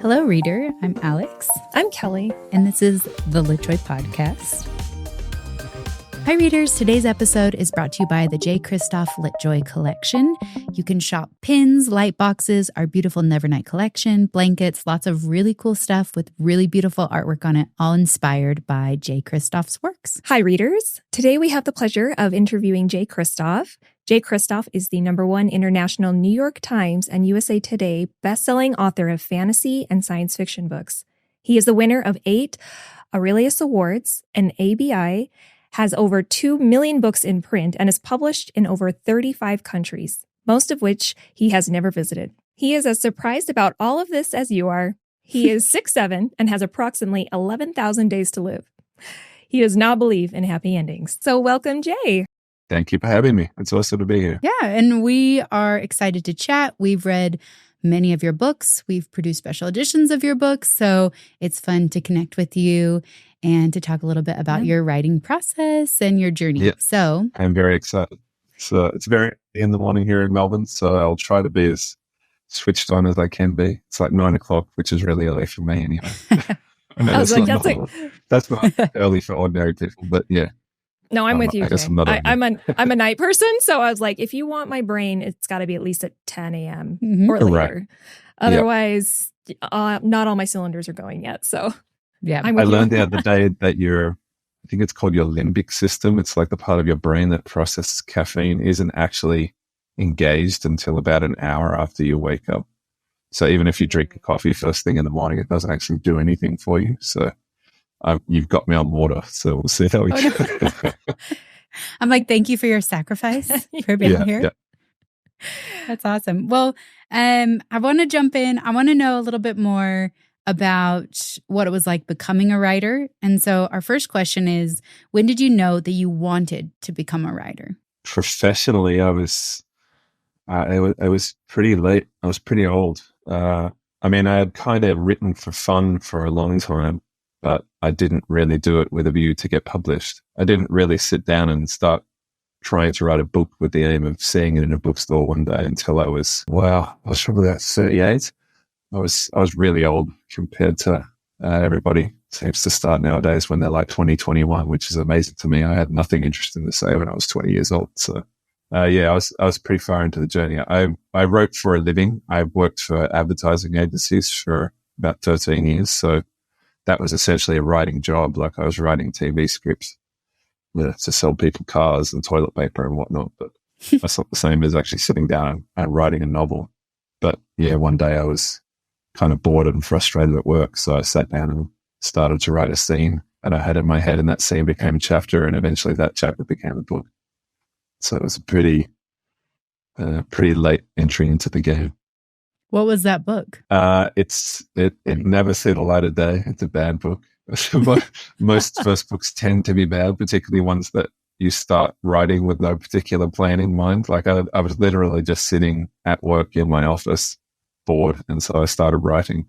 Hello, reader. I'm Alix. I'm Kelly. And this is the LitJoy Podcast. Hi, readers. Today's episode is brought to you by the Jay Kristoff LitJoy collection. You can shop pins, light boxes, our beautiful Nevernight collection, blankets, lots of really cool stuff with really beautiful artwork on it, all inspired by Jay Kristoff's works. Hi, readers. Today we have the pleasure of interviewing Jay Kristoff. Jay Kristoff is the #1 international New York Times and USA Today bestselling author of fantasy and science fiction books. He is the winner of 8 Aurealis Awards, an ABIA, has over 2 million books in print, and is published in over 35 countries, most of which he has never visited. He is as surprised about all of this as you are. He is 6'7" and has approximately 11,000 days to live. He does not believe in happy endings. So welcome, Jay. Thank you for having me. It's awesome to be here. Yeah, and we are excited to chat. We've read many of your books. We've produced special editions of your books. So it's fun to connect with you and to talk a little bit about your writing process and your journey. Yeah. So I'm very excited. So it's very early in the morning here in Melbourne, so I'll try to be as switched on as I can be. It's like 9 o'clock, which is really early for me anyway. I was like, that's not early for ordinary people, but yeah. No, I'm with you. I guess I'm a night person, so I was like, if you want my brain, it's got to be at least at 10 a.m. Or later. Otherwise, not all my cylinders are going yet. So yeah, I learned the other day that I think it's called your limbic system. It's like the part of your brain that processes caffeine isn't actually engaged until about an hour after you wake up. So even if you drink a coffee first thing in the morning, it doesn't actually do anything for you. So you've got me on water, so we'll see how we go. I'm like, thank you for your sacrifice for being here. Yeah. That's awesome. Well, I want to jump in. I want to know a little bit more about what it was like becoming a writer. And so our first question is, when did you know that you wanted to become a writer? Professionally, I was pretty late. I was pretty old. I had kind of written for fun for a long time, but I didn't really do it with a view to get published. I didn't really sit down and start trying to write a book with the aim of seeing it in a bookstore one day until I was probably about 38. I was really old compared to everybody seems to start nowadays when they're like 20, 21, which is amazing to me. I had nothing interesting to say when I was 20 years old. So I was pretty far into the journey. I wrote for a living. I worked for advertising agencies for about 13 years. So that was essentially a writing job. Like I was writing TV scripts to sell people cars and toilet paper and whatnot. But that's not the same as actually sitting down and writing a novel. But yeah, one day I was kind of bored and frustrated at work. So I sat down and started to write a scene, and I had in my head, and that scene became a chapter, and eventually that chapter became a book. So it was a pretty late entry into the game. What was that book? It never see the light of day. It's a bad book. Most first books tend to be bad, particularly ones that you start writing with no particular plan in mind. Like I was literally just sitting at work in my office, bored, and so I started writing.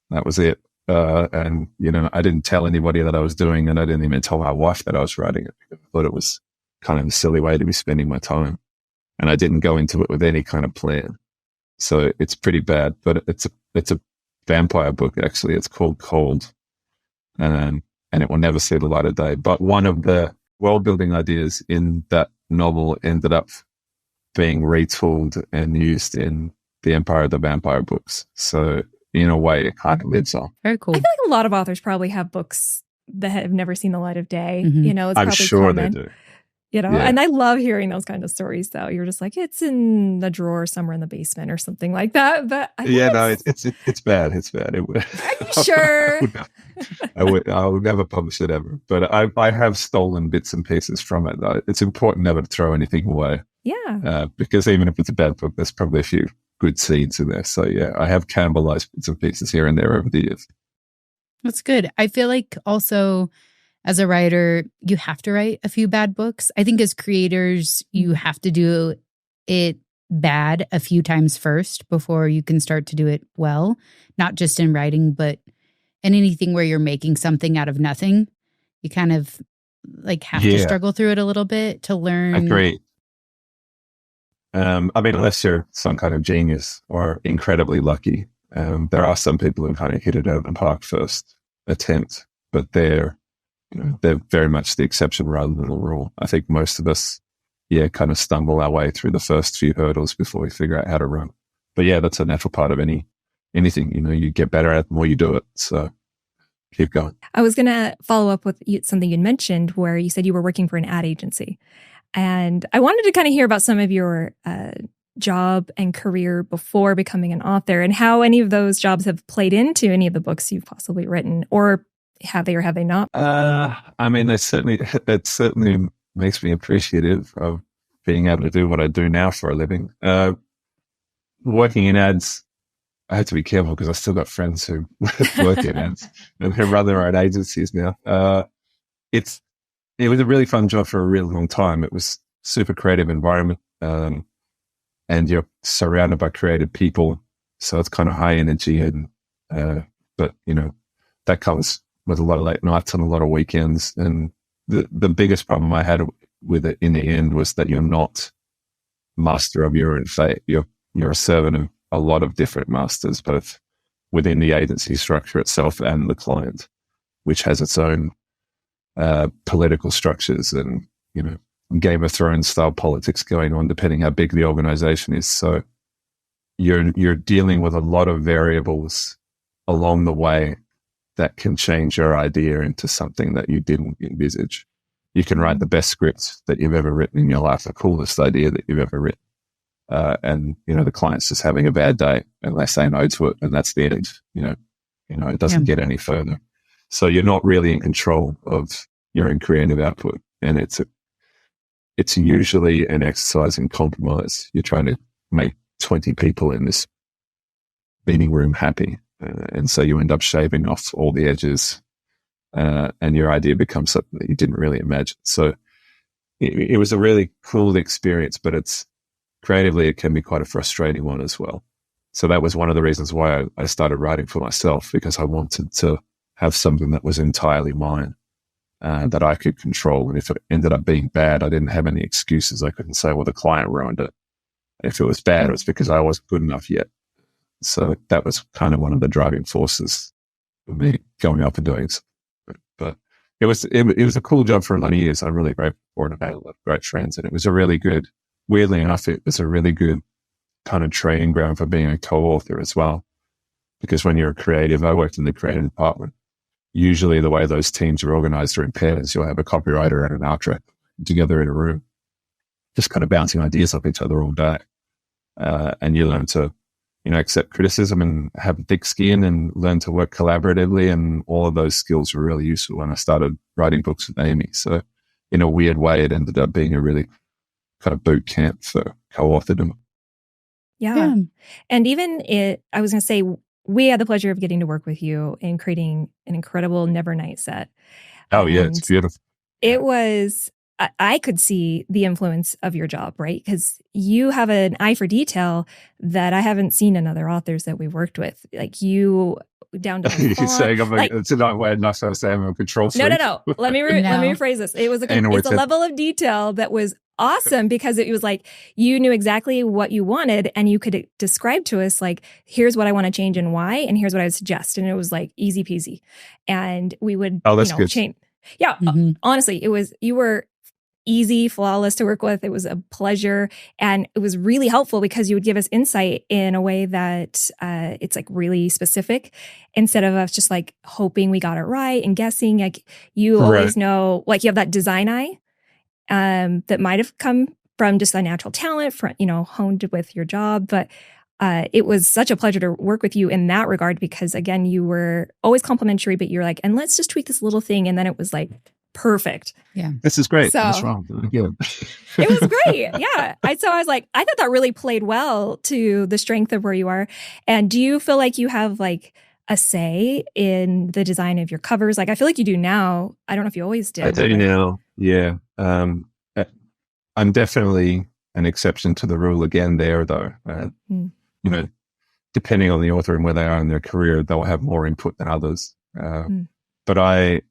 That was it. And I didn't tell anybody that I was doing, and I didn't even tell my wife that I was writing it because I thought it was kind of a silly way to be spending my time. And I didn't go into it with any kind of plan. So it's pretty bad, but it's a vampire book, actually. It's called Cold. And it will never see the light of day. But one of the world-building ideas in that novel ended up being retooled and used in the Empire of the Vampire books. So in a way, it kind of lives on. Very cool. I feel like a lot of authors probably have books that have never seen the light of day. Mm-hmm. It's I'm probably sure common. they do. And I love hearing those kind of stories, though. You're just like, it's in the drawer somewhere in the basement or something like that. But it's bad. It's bad. Are you sure? I would never publish it ever. But I have stolen bits and pieces from it. It's important never to throw anything away. Yeah. Because even if it's a bad book, there's probably a few good seeds in there. So yeah, I have cannibalized bits and pieces here and there over the years. That's good. I feel like also, as a writer, you have to write a few bad books. I think as creators, you have to do it bad a few times first before you can start to do it well, not just in writing, but in anything where you're making something out of nothing. You kind of like have to struggle through it a little bit to learn. Agreed. Unless you're some kind of genius or incredibly lucky, There are some people who kind of hit it out of the park first attempt, but they're very much the exception rather than the rule. I think most of us, kind of stumble our way through the first few hurdles before we figure out how to run. But that's a natural part of anything. You get better at it the more you do it. So keep going. I was going to follow up with something you mentioned where you said you were working for an ad agency. And I wanted to kind of hear about some of your job and career before becoming an author and how any of those jobs have played into any of the books you've possibly written, or have they not? I mean, it certainly makes me appreciative of being able to do what I do now for a living. Working in ads, I have to be careful because I still got friends who work in ads and who run their own agencies now. It was a really fun job for a really long time. It was super creative environment, and you're surrounded by creative people, so it's kind of high energy. And but that comes with a lot of late nights and a lot of weekends. And the biggest problem I had with it in the end was that you're not master of your own fate. You're a servant of a lot of different masters, both within the agency structure itself and the client, which has its own political structures and, Game of Thrones style politics going on, depending how big the organization is. So you're dealing with a lot of variables along the way that can change your idea into something that you didn't envisage. You can write the best script that you've ever written in your life, the coolest idea that you've ever written. And, the client's just having a bad day and they say no to it. And that's the end, it doesn't get any further. So you're not really in control of your own creative output. And it's usually an exercise in compromise. You're trying to make 20 people in this meeting room happy. And so you end up shaving off all the edges, and your idea becomes something that you didn't really imagine. So it was a really cool experience, but creatively, it can be quite a frustrating one as well. So that was one of the reasons why I started writing for myself, because I wanted to have something that was entirely mine, that I could control. And if it ended up being bad, I didn't have any excuses. I couldn't say, well, the client ruined it. If it was bad, it was because I wasn't good enough yet. So that was kind of one of the driving forces for me going up and doing something. But it was a cool job for a lot of years. I'm really grateful for it. I've had a lot of great friends, and it was weirdly enough, it was a really good kind of training ground for being a co-author as well. Because when you're a creative, I worked in the creative department. Usually the way those teams are organized are in pairs. You'll have a copywriter and an art director together in a room, just kind of bouncing ideas off each other all day. And you learn to, accept criticism and have thick skin and learn to work collaboratively. And all of those skills were really useful when I started writing books with Amie. So in a weird way, it ended up being a really kind of boot camp for co-authoring. Yeah. And I was going to say, we had the pleasure of getting to work with you in creating an incredible Nevernight set. Oh, yeah, it's beautiful. It was, I could see the influence of your job, right? Because you have an eye for detail that I haven't seen in other authors that we've worked with. Like you down to the You're saying it's not way enough to say I'm a control freak. No. Let me rephrase this. It's a level of detail that was awesome, because it was like you knew exactly what you wanted and you could describe to us like, here's what I want to change and why, and here's what I would suggest. And it was like easy peasy. And we would good. change. Yeah. Honestly, you were easy, flawless to work with. It was a pleasure. And it was really helpful because you would give us insight in a way that it's like really specific, instead of us just like hoping we got it right and guessing. Like you always know, like you have that design eye that might have come from just a natural talent, honed with your job. But it was such a pleasure to work with you in that regard, because again, you were always complimentary, but you're like, and let's just tweak this little thing. And then it was like, perfect. Yeah. This is great. So, what's wrong? It was great. Yeah. I thought that really played well to the strength of where you are. And do you feel like you have like a say in the design of your covers? Like, I feel like you do now. I don't know if you always did. I do now. Yeah. I'm definitely an exception to the rule again there, though. Depending on the author and where they are in their career, they'll have more input than others. But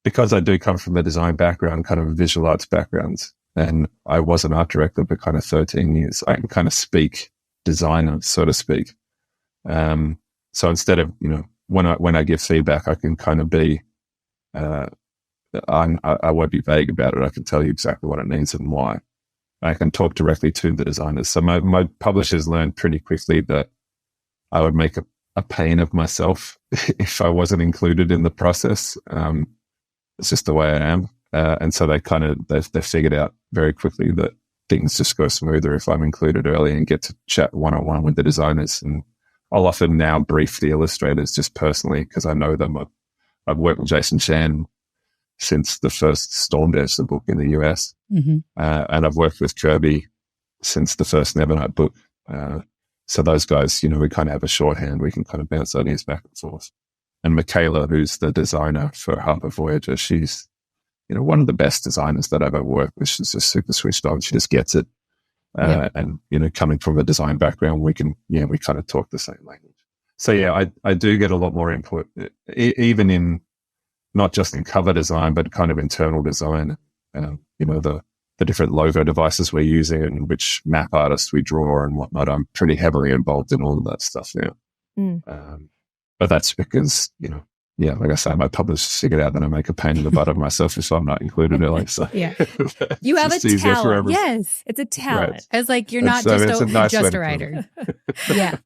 because I do come from a design background, kind of a visual arts background, and I was an art director for kind of 13 years, I can kind of speak designer, so to speak. And So instead of, when I give feedback, I can kind of be, I won't be vague about it. I can tell you exactly what it means and why. I can talk directly to the designers. So my publishers learned pretty quickly that I would make a pain of myself if I wasn't included in the process. It's just the way I am. And so they figured out very quickly that things just go smoother if I'm included early and get to chat one-on-one with the designers. And I'll often now brief the illustrators just personally because I know them. I've worked with Jason Chan since the first Stormdash, the book in the US. Mm-hmm. And I've worked with Kirby since the first Nevernight book. So those guys, we kind of have a shorthand. We can kind of bounce ideas back and forth. And Michaela, who's the designer for Harper Voyager, she's, one of the best designers that I've ever worked with. She's just super switched on. She just gets it. And, coming from a design background, we kind of talk the same language. So yeah, I do get a lot more input, even in, not just in cover design, but kind of internal design, the different logo devices we're using and which map artists we draw and whatnot. I'm pretty heavily involved in all of that stuff now. But that's because, like I say, my publishers figured out that I make a pain in the butt of myself if I'm not included early. So yeah, you have a talent. Yes, it's a talent. Right. I was like, you're not just a writer. Yeah.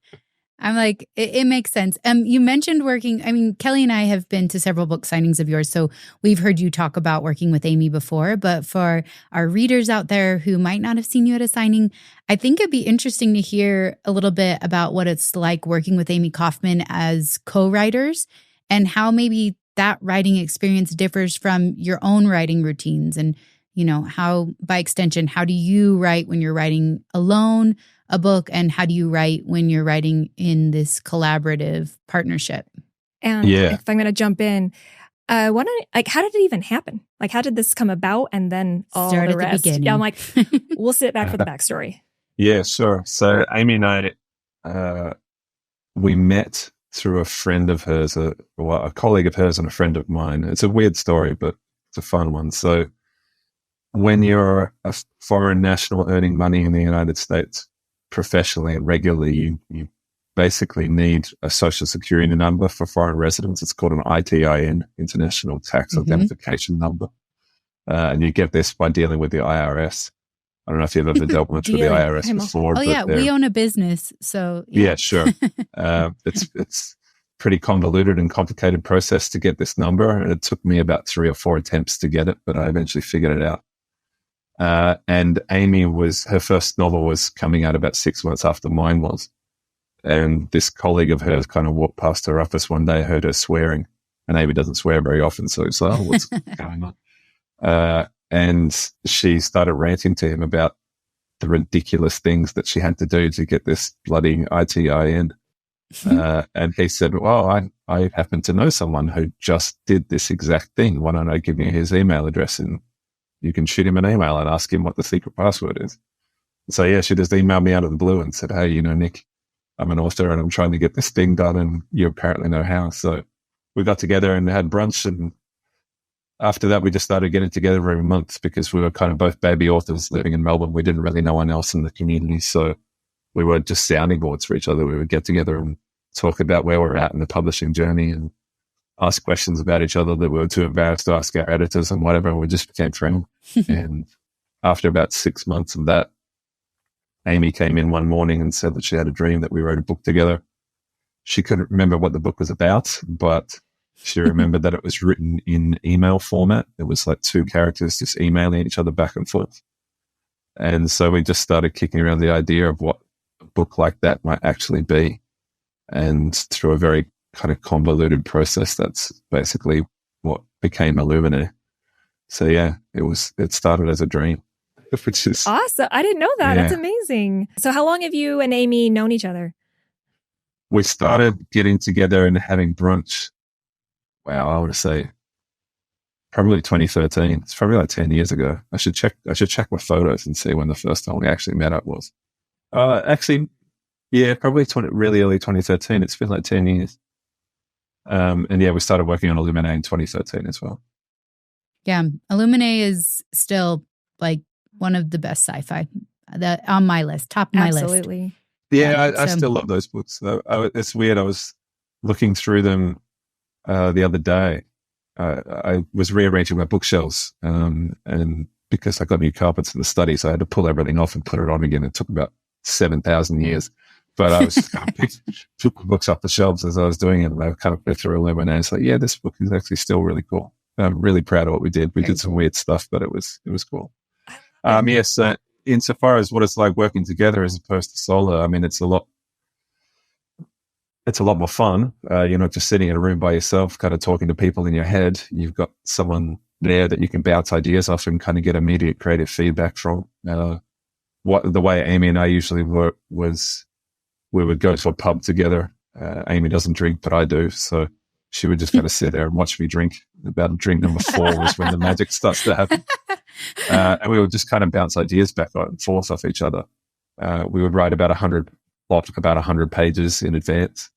I'm like, it makes sense. You mentioned working, Kelly and I have been to several book signings of yours, so we've heard you talk about working with Amie before, but for our readers out there who might not have seen you at a signing, I think it'd be interesting to hear a little bit about what it's like working with Amie Kauffman as co-writers and how maybe that writing experience differs from your own writing routines and, how, by extension, how do you write when you're writing alone a book, and how do you write when you're writing in this collaborative partnership? And if I'm going to jump in, how did it even happen? Like, how did this come about? And then all Start the rest. The beginning. Yeah, I'm like, we'll sit back for the backstory. Yeah, sure. So Amie and I, we met through a friend of hers, a colleague of hers and a friend of mine. It's a weird story, but it's a fun one. So when you're a foreign national earning money in the United States, professionally and regularly, you basically need a social security number for foreign residents. It's called an ITIN, International Tax Identification Number. And you get this by dealing with the IRS. I don't know if you've ever dealt much with the IRS before. Oh yeah, we own a business, so yeah sure. It's pretty convoluted and complicated process to get this number, and it took me about 3 or 4 attempts to get it, but I eventually figured it out. And Amie her first novel was coming out about 6 months after mine was. And this colleague of hers kind of walked past her office one day, heard her swearing, and Amie doesn't swear very often. So it's like, what's going on? And she started ranting to him about the ridiculous things that she had to do to get this bloody ITIN. And he said, well, I happen to know someone who just did this exact thing. Why don't I give you his email address and you can shoot him an email and ask him what the secret password is. So yeah, she just emailed me out of the blue and said, hey, Nick, I'm an author and I'm trying to get this thing done and you apparently know how. So we got together and had brunch, and after that we just started getting together every month because we were kind of both baby authors living in Melbourne. We didn't really know one else in the community. So we were just sounding boards for each other. We would get together and talk about where we're at in the publishing journey and ask questions about each other that we were too embarrassed to ask our editors and whatever. And we just became friends. And after about 6 months of that, Amie came in one morning and said that she had a dream that we wrote a book together. She couldn't remember what the book was about, but she remembered that it was written in email format. It was like 2 characters just emailing each other back and forth. And so we just started kicking around the idea of what a book like that might actually be. And through a very kind of convoluted process, that's basically what became Illuminae. So yeah, it started as a dream, which is awesome. I didn't know that. Yeah. That's amazing. So how long have you and Amie known each other? We started getting together and having brunch. Wow, I would say probably 2013. It's probably like 10 years ago. I should check my photos and see when the first time we actually met up was. Actually, yeah, probably really early 2013. It's been like 10 years. And yeah, we started working on Illuminae in 2013 as well. Yeah, Illuminae is still like one of the best sci-fi on my list, top of my list. Absolutely. Yeah, I still love those books. It's weird. I was looking through them the other day. I was rearranging my bookshelves, and because I got new carpets in the study, so I had to pull everything off and put it on again. It took about 7,000 years. But I was took the books off the shelves as I was doing it, and I kind of went through Illuminae, and it's like, yeah, this book is actually still really cool. I'm really proud of what we did. We did some weird stuff, but it was cool. Yes, insofar as what it's like working together as opposed to solo, I mean, it's a lot more fun. You're not just sitting in a room by yourself, kind of talking to people in your head. You've got someone there that you can bounce ideas off and kind of get immediate creative feedback from. The way Amie and I usually work was we would go to a pub together. Amie doesn't drink, but I do. So she would just kind of sit there and watch me drink. About drink number 4 was when the magic starts to happen. And we would just kind of bounce ideas back and forth off each other. We would write about 100 pages in advance,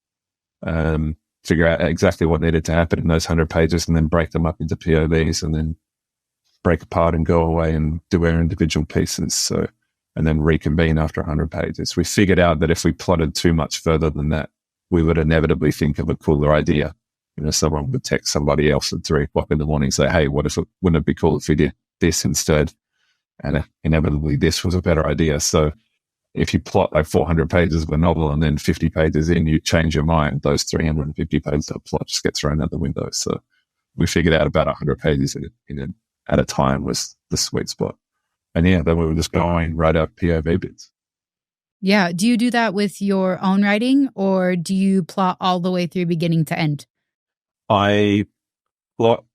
figure out exactly what needed to happen in those 100 pages, and then break them up into POVs, and then break apart and go away and do our individual pieces. So, and then reconvene after 100 pages. We figured out that if we plotted too much further than that, we would inevitably think of a cooler idea. Someone would text somebody else at 3 o'clock in the morning and say, hey, wouldn't it be cool if we did this instead? And inevitably this was a better idea. So if you plot like 400 pages of a novel and then 50 pages in, you change your mind, those 350 pages of plot just get thrown out the window. So we figured out about 100 pages at a time was the sweet spot. And yeah, then we would just go and write out POV bits. Yeah. Do you do that with your own writing, or do you plot all the way through beginning to end? I plot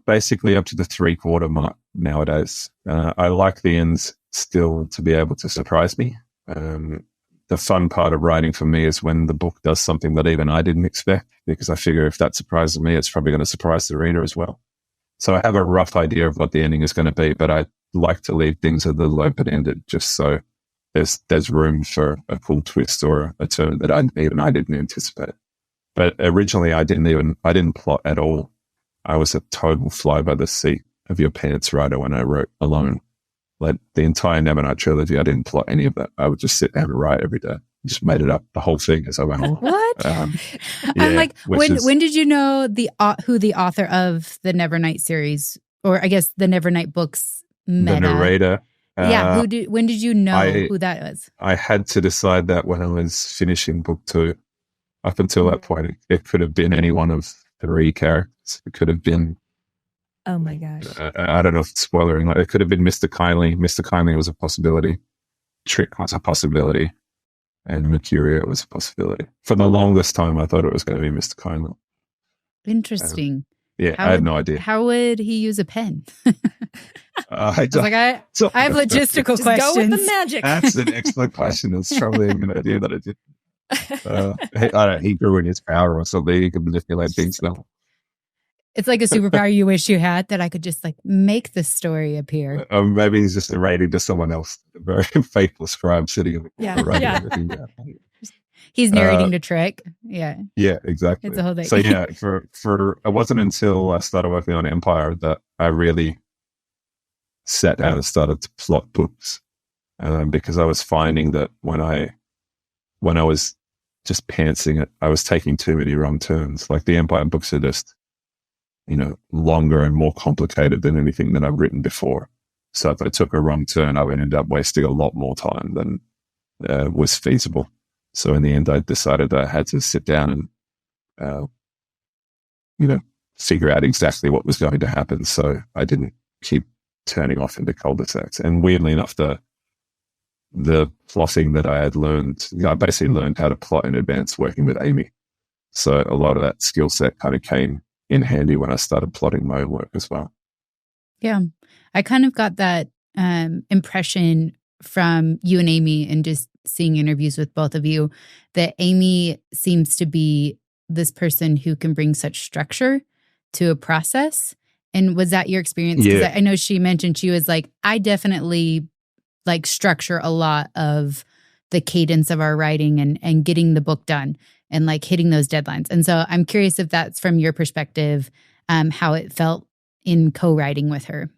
basically up to the 3/4 mark nowadays. I like the ends still to be able to surprise me. The fun part of writing for me is when the book does something that even I didn't expect, because I figure if that surprises me, it's probably going to surprise the reader as well. So I have a rough idea of what the ending is going to be, but I like to leave things a little open-ended just so there's room for a cool twist or a turn that I didn't anticipate. But originally I didn't plot at all. I was a total fly by the seat of your pants writer when I wrote alone. Like the entire Nevernight trilogy, I didn't plot any of that. I would just sit down and write every day. Just made it up, the whole thing as I went on. What? I'm like, when did you know who the author of the Nevernight series, or I guess the Nevernight books, meta? The narrator. When did you know who that was? I had to decide that when I was finishing book 2. Up until that point, it could have been any one of 3 characters. It could have been... Oh my gosh. I don't know if it's spoiling. It could have been Mr. Kindly. Mr. Kindly was a possibility. Trick was a possibility. And Mercurio was a possibility. For the longest time, I thought it was going to be Mr. Kindly. Interesting. I had no idea. How would he use a pen? I have logistical questions. Go with the magic. That's an excellent question. It's probably a good idea that I did. He grew in his power or something. He could manipulate things now. It's like a superpower you wish you had, that I could just like make the story appear. Maybe he's just narrating to someone else, a very faithful scribe sitting in the corner writing everything down. He's narrating to Trick. Yeah. Yeah, exactly. It's a whole thing. So yeah, for it wasn't until I started working on Empire that I really sat down and started to plot books, because I was finding that when I was just pantsing it, I was taking too many wrong turns. Like the Empire books are just, longer and more complicated than anything that I've written before. So if I took a wrong turn, I would end up wasting a lot more time than was feasible. So in the end, I decided that I had to sit down and, figure out exactly what was going to happen. So I didn't keep turning off into cul-de-sacs. And weirdly enough, the plotting that I had learned, I basically learned how to plot in advance working with Amie. So a lot of that skill set kind of came in handy when I started plotting my own work as well. Yeah. I kind of got that impression from you and Amie, and just seeing interviews with both of you, that Amie seems to be this person who can bring such structure to a process. And was that your experience? Because I know she mentioned she was like, I definitely like structure a lot of the cadence of our writing and getting the book done and like hitting those deadlines. And so I'm curious if that's from your perspective, how it felt in co-writing with her.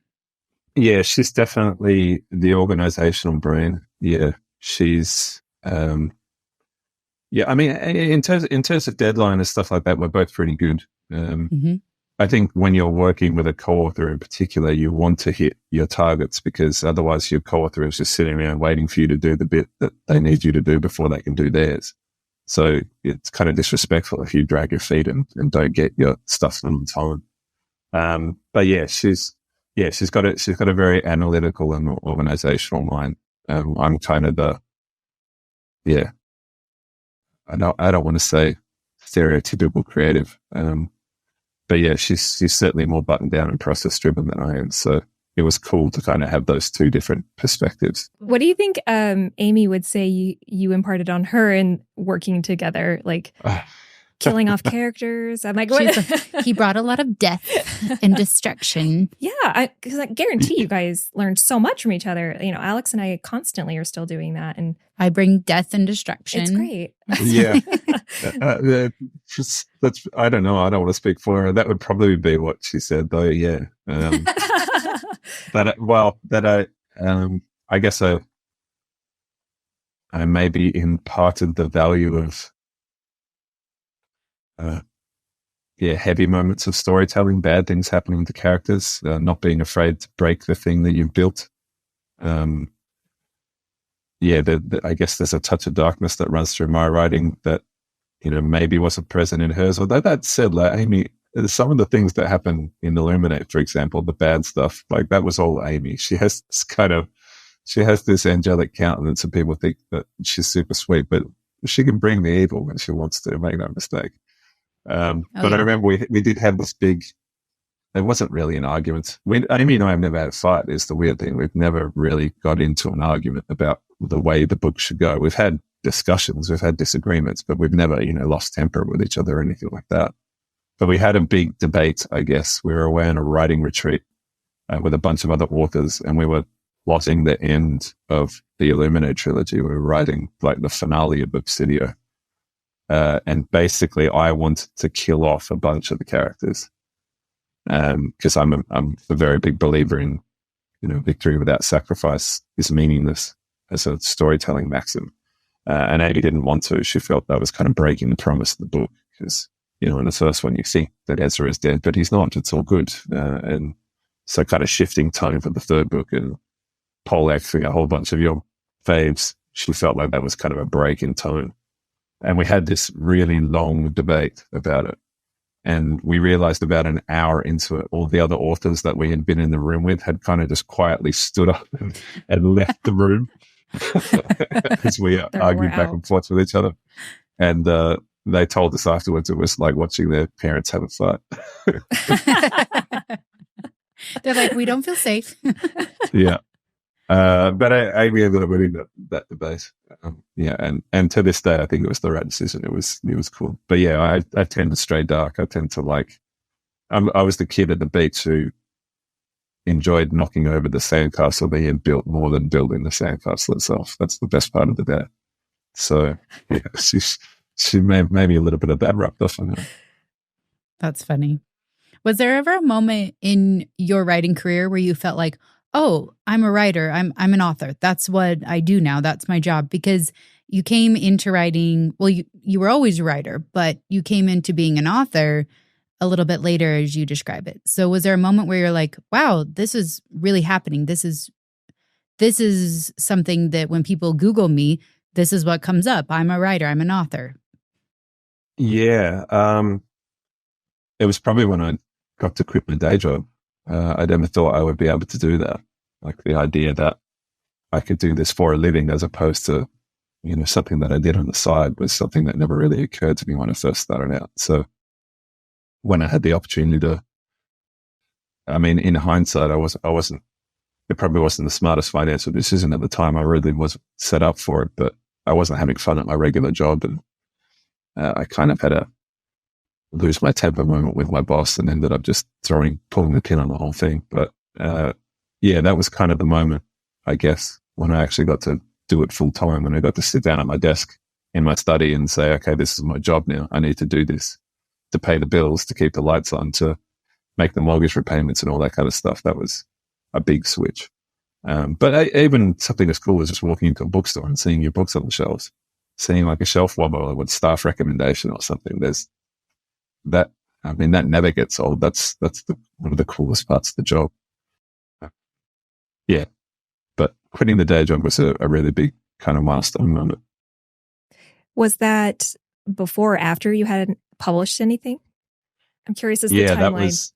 Yeah, she's definitely the organizational brain. Yeah, she's, Yeah, I mean, in terms of deadline and stuff like that, we're both pretty good. I think when you're working with a co-author in particular, you want to hit your targets, because otherwise your co-author is just sitting around waiting for you to do the bit that they need you to do before they can do theirs. So it's kind of disrespectful if you drag your feet and don't get your stuff done on time. But yeah, she's got a very analytical and organizational mind. I'm kind of I don't want to say stereotypical creative. But yeah, she's certainly more buttoned down and process driven than I am. So it was cool to kind of have those two different perspectives. What do you think Amie would say you imparted on her in working together? Like killing off characters? I'm like, what? He brought a lot of death and destruction. Yeah, because I guarantee you guys learned so much from each other. You know, Alix and I constantly are still doing that. And I bring death and destruction. It's great. Yeah. I don't know. I don't want to speak for her. That would probably be what she said, though. Yeah. I guess I maybe imparted the value of heavy moments of storytelling, bad things happening to characters, not being afraid to break the thing that you've built. I guess there's a touch of darkness that runs through my writing that, you know, maybe wasn't present in hers. Although that said, like Amie, some of the things that happen in Illuminae, for example, the bad stuff, like that was all Amie. She has this angelic countenance and people think that she's super sweet, but she can bring the evil when she wants to, make no mistake. I remember we did have this big, it wasn't really an argument. Amie and I have never had a fight, is the weird thing. We've never really got into an argument about the way the book should go. We've had discussions, we've had disagreements, but we've never, lost temper with each other or anything like that. But we had a big debate, I guess. We were away on a writing retreat with a bunch of other authors, and we were plotting the end of the Illuminae trilogy. We were writing like the finale of Obsidio. And basically I wanted to kill off a bunch of the characters. Because I'm a very big believer in, victory without sacrifice is meaningless as a storytelling maxim. And Amie didn't want to. She felt that was kind of breaking the promise of the book, because, in the first one you think that Ezra is dead, but he's not. It's all good. And so kind of shifting tone for the third book and poleaxing a whole bunch of your faves, she felt like that was kind of a break in tone. And we had this really long debate about it. And we realized about an hour into it, all the other authors that we had been in the room with had kind of just quietly stood up and left the room as we argued back and forth with each other. And they told us afterwards it was like watching their parents have a fight. They're like, we don't feel safe. Yeah. But I ended up winning that debate. And to this day, I think it was the right decision. It was cool. But yeah, I tend to stray dark. I tend to I was the kid at the beach who enjoyed knocking over the sandcastle being built more than building the sandcastle itself. That's the best part of the day. So yeah, she made maybe a little bit of that rubbed off on her. That's funny. Was there ever a moment in your writing career where you felt like, oh, I'm a writer, I'm an author, that's what I do now, that's my job? Because you came into writing, well, you were always a writer, but you came into being an author a little bit later as you describe it. So was there a moment where you're like, wow, this is really happening, this is something that when people Google me, this is what comes up, I'm a writer, I'm an author? Yeah, it was probably when I got to quit my day job. I never thought I would be able to do that. Like the idea that I could do this for a living as opposed to, something that I did on the side was something that never really occurred to me when I first started out. So when I had the opportunity to, in hindsight, it probably wasn't the smartest financial decision at the time. I really wasn't set up for it, but I wasn't having fun at my regular job. And I kind of had a lose my temper moment with my boss and ended up just pulling the pin on the whole thing. But that was kind of the moment, I guess, when I actually got to do it full time, when I got to sit down at my desk in my study and say, okay, this is my job now. I need to do this to pay the bills, to keep the lights on, to make the mortgage repayments and all that kind of stuff. That was a big switch. But even something as cool as just walking into a bookstore and seeing your books on the shelves seeing like a shelf wobble with staff recommendation or something. There's that. I mean, that never gets old. That's one of the coolest parts of the job. Yeah. But quitting the day job was a really big kind of milestone moment. Was that before or after you hadn't published anything? I'm curious as to the timeline.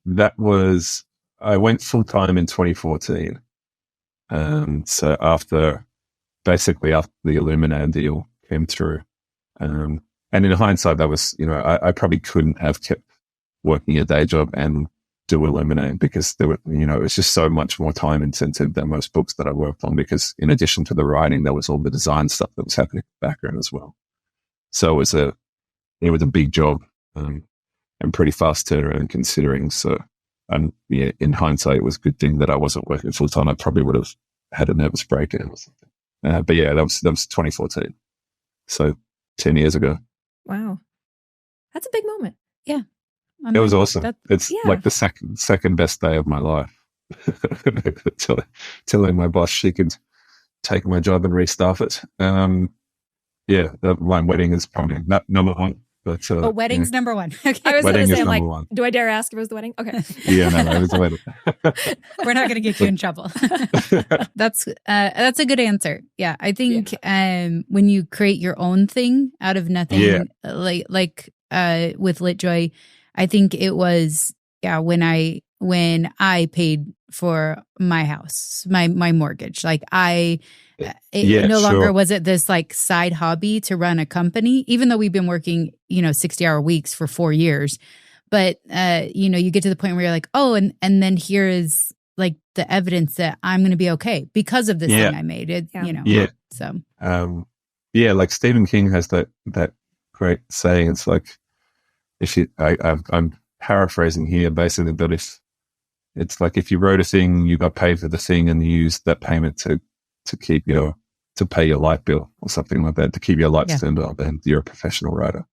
That was, I went full time in 2014. So after the Illuminae deal came through. And in hindsight, that was, I probably couldn't have kept working a day job and do Illuminae because there were, it was just so much more time intensive than most books that I worked on, because in addition to the writing, there was all the design stuff that was happening in the background as well. So it was a big job, and pretty fast turnaround considering. So, and yeah, in hindsight, it was a good thing that I wasn't working full time. I probably would have had a nervous breakdown or something. But yeah, that was 2014. So 10 years ago. Wow. That's a big moment. Yeah. It was awesome. It's like the second best day of my life. Telling my boss she could take my job and restaff it. My wedding is probably number one. But wedding's number one. Okay. I was going to say, like, do I dare ask if it was the wedding? Okay. Yeah, no, it was the wedding. We're not going to get you in trouble. That's a good answer. Yeah, I think when you create your own thing out of nothing, like with LitJoy, I think it was when I paid for my house, my mortgage. Like no longer was it this like side hobby to run a company, even though we've been working 60-hour weeks for 4 years. But you get to the point where you're like, oh, and then here is like the evidence that I'm going to be okay because of this thing I made. So like Stephen King has that great saying. It's like, I'm paraphrasing here basically, but if you wrote a thing, you got paid for the thing, and you used that payment to pay your light bill or something like that, to keep your lights turned on, then you're a professional writer.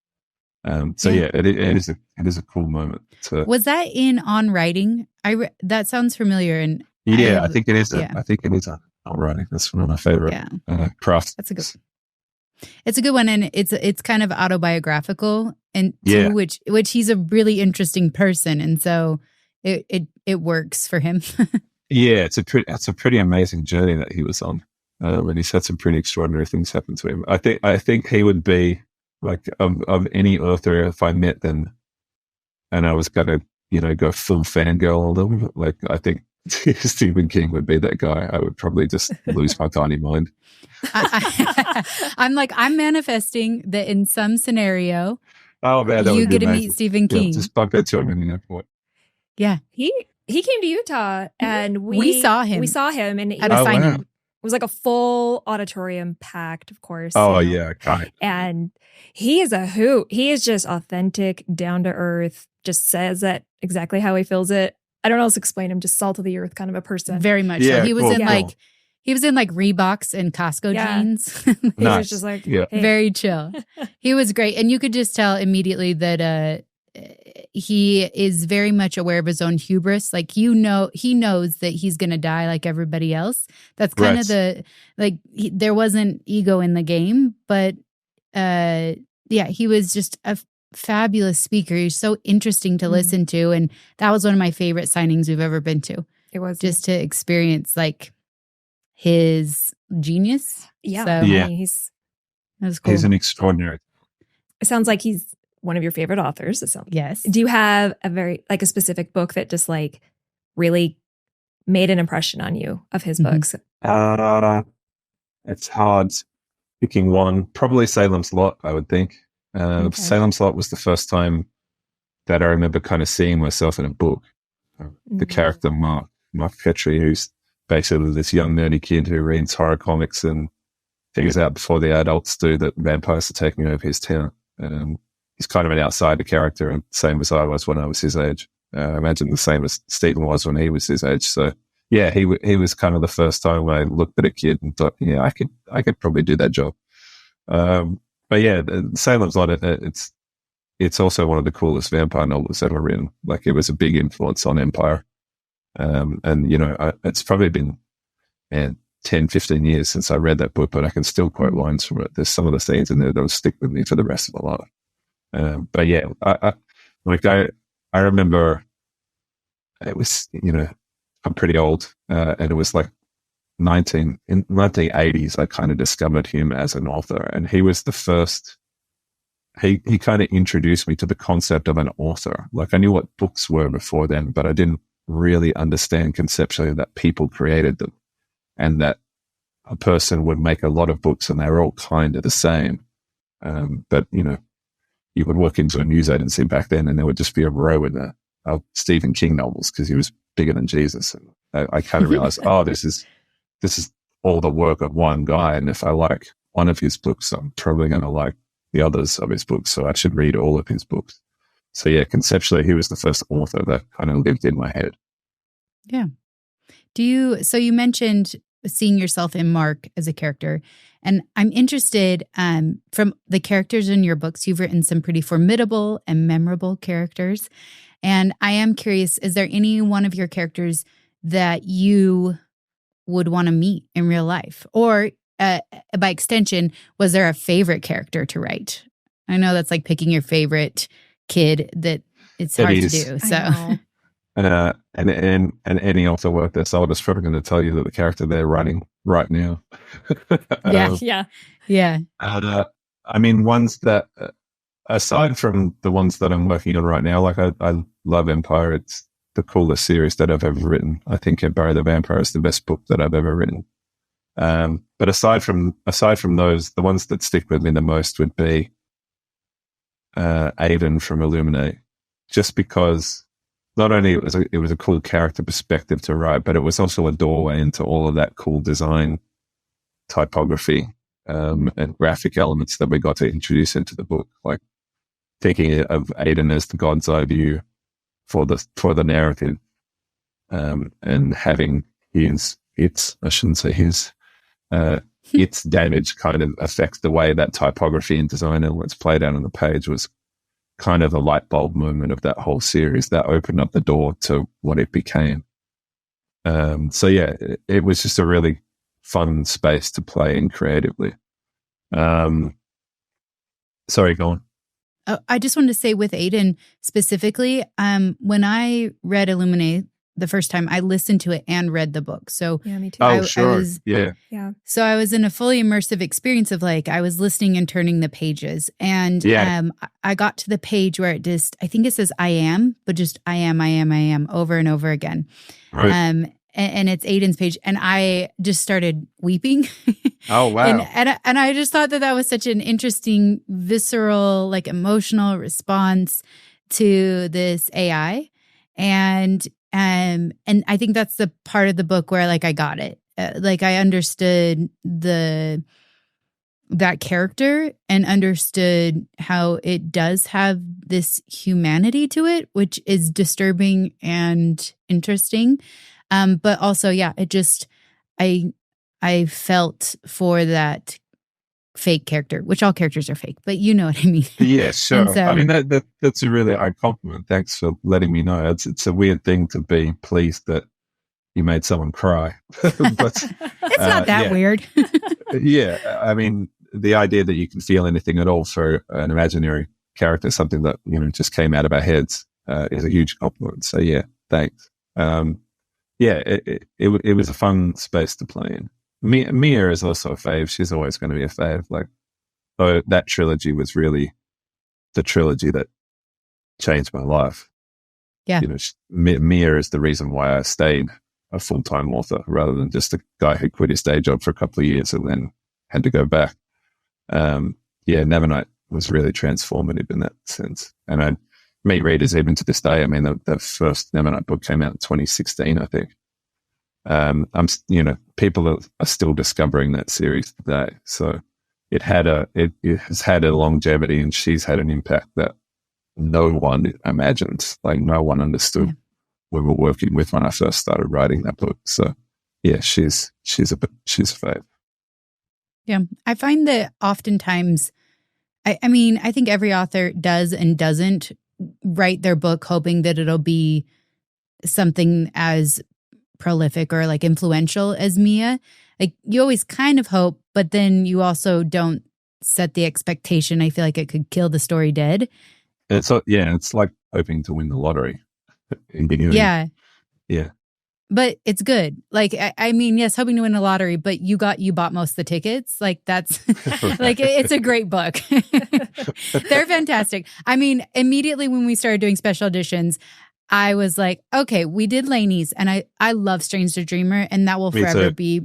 It is a cool moment. Was that on writing? That sounds familiar. And I think it is. I think it is on writing. That's one of my favorite crafts. That's a good. It's a good one, and it's kind of autobiographical, and which he's a really interesting person, and so it works for him. Yeah, it's a pretty amazing journey that he was on, and he's had some pretty extraordinary things happen to him. I think he would be like of any author if I met them, and I was gonna go full fangirl on them. Like I think Stephen King would be that guy. I would probably just lose my tiny mind. I'm manifesting that in some scenario, you get to meet Stephen King. Just bump into him in the airport. Yeah, he came to Utah, and we saw him. We saw him, and at a signing. Wow. It was like a full auditorium packed, of course. Oh yeah, got it. And he is a hoot. He is just authentic, down to earth. Just says that exactly how he feels it. I don't know how else to explain him. Just salt of the earth kind of a person. Very much. Yeah, so. He was in like Reeboks and Costco jeans. He was just like, hey. Very chill. He was great. And you could just tell immediately that he is very much aware of his own hubris. Like, he knows that he's going to die like everybody else. That's kind of there wasn't ego in the game, but he was just a fabulous speaker. He's so interesting to listen to. And that was one of my favorite signings we've ever been to. It was just to experience like his genius. Yeah. So, that was cool. He's an extraordinary. It sounds like he's one of your favorite authors. Yes. Do you have a specific book that just like really made an impression on you of his books? It's hard picking one. Probably Salem's Lot, I would think. Salem's Lot was the first time that I remember kind of seeing myself in a book. The character Mark Petrie, who's basically this young nerdy kid who reads horror comics and figures out before the adults do that vampires are taking over his town. He's kind of an outsider character, and same as I was when I was his age. I imagine the same as Stephen was when he was his age. So yeah, he was kind of the first time I looked at a kid and thought, yeah, I could probably do that job. But yeah, Salem's Lot, it's also one of the coolest vampire novels ever written. Like, it was a big influence on Empire. And it's probably been, 10, 15 years since I read that book, but I can still quote lines from it. There's some of the scenes in there that will stick with me for the rest of my life. But yeah, I remember it was, I'm pretty old, and it was like in 1980s, I kind of discovered him as an author, and he was the first. He kind of introduced me to the concept of an author. Like, I knew what books were before then, but I didn't really understand conceptually that people created them, and that a person would make a lot of books and they were all kind of the same. But you would walk into a news agency back then and there would just be a row of Stephen King novels because he was bigger than Jesus. And I kind of realized, this is all the work of one guy. And if I like one of his books, I'm probably going to like the others of his books. So I should read all of his books. So yeah, conceptually, he was the first author that kind of lived in my head. Yeah. So you mentioned seeing yourself in Mark as a character. And I'm interested, from the characters in your books, you've written some pretty formidable and memorable characters. And I am curious, is there any one of your characters that you would want to meet in real life? Or by extension, was there a favorite character to write? I know that's like picking your favorite kid that it's hard to do. So, and any author work that's old is probably going to tell you that the character they're writing right now. Yeah. I mean, ones that, aside from the ones that I'm working on right now, like I love Empire. It's the coolest series that I've ever written. I think Empire the Vampire is the best book that I've ever written. But aside from those, the ones that stick with me the most would be Aiden from Illuminae, just because not only it was a cool character perspective to write, but it was also a doorway into all of that cool design, typography, and graphic elements that we got to introduce into the book. Like thinking of Aiden as the God's eye view for the narrative, and having its damage kind of affects the way that typography and design elements played out on the page was kind of a light bulb moment of that whole series that opened up the door to what it became. So yeah, it was just a really fun space to play in creatively. Sorry, go on. I just wanted to say with Aiden specifically, when I read Illuminae the first time, I listened to it and read the book. So yeah, me too. Sure. Yeah. So I was in a fully immersive experience of like, I was listening and turning the pages. And I got to the page where it just, I think it says I am, but just I am over and over again. Right. And it's Aiden's page. And I just started weeping. Oh, wow. and I just thought that was such an interesting, visceral, like emotional response to this AI. And I think that's the part of the book where like I got it. Like I understood that character and understood how it does have this humanity to it, which is disturbing and interesting. But also, yeah, it just, I felt for that fake character, which all characters are fake, but you know what I mean. Yeah, sure. So, I mean, that's a really high compliment. Thanks for letting me know. It's a weird thing to be pleased that you made someone cry. But it's not that weird. Yeah. I mean, the idea that you can feel anything at all for an imaginary character, something that, just came out of our heads, is a huge compliment. So yeah, thanks. It was a fun space to play in. Mia is also a fave. She's always going to be a fave. Like, so that trilogy was really the trilogy that changed my life. Yeah. Mia is the reason why I stayed a full-time author rather than just a guy who quit his day job for a couple of years and then had to go back. Nevernight was really transformative in that sense. And I meet readers even to this day. I mean, the first Nevernight book came out in 2016, I think. People are still discovering that series today. So it has had a longevity, and she's had an impact that no one imagined. Like no one understood we were working with when I first started writing that book. So yeah, she's a fave. Yeah, I find that oftentimes, I mean, I think every author does and doesn't write their book hoping that it'll be something as prolific or like influential as Mia. Like you always kind of hope, but then you also don't set the expectation. I feel like it could kill the story dead. It's like hoping to win the lottery. Yeah. Yeah. But it's good. Like, I mean, yes, hoping to win the lottery, but you bought most of the tickets. Like that's like, it's a great book. They're fantastic. I mean, immediately when we started doing special editions, I was like, okay, we did Laney's and I love Stranger Dreamer and that will forever be,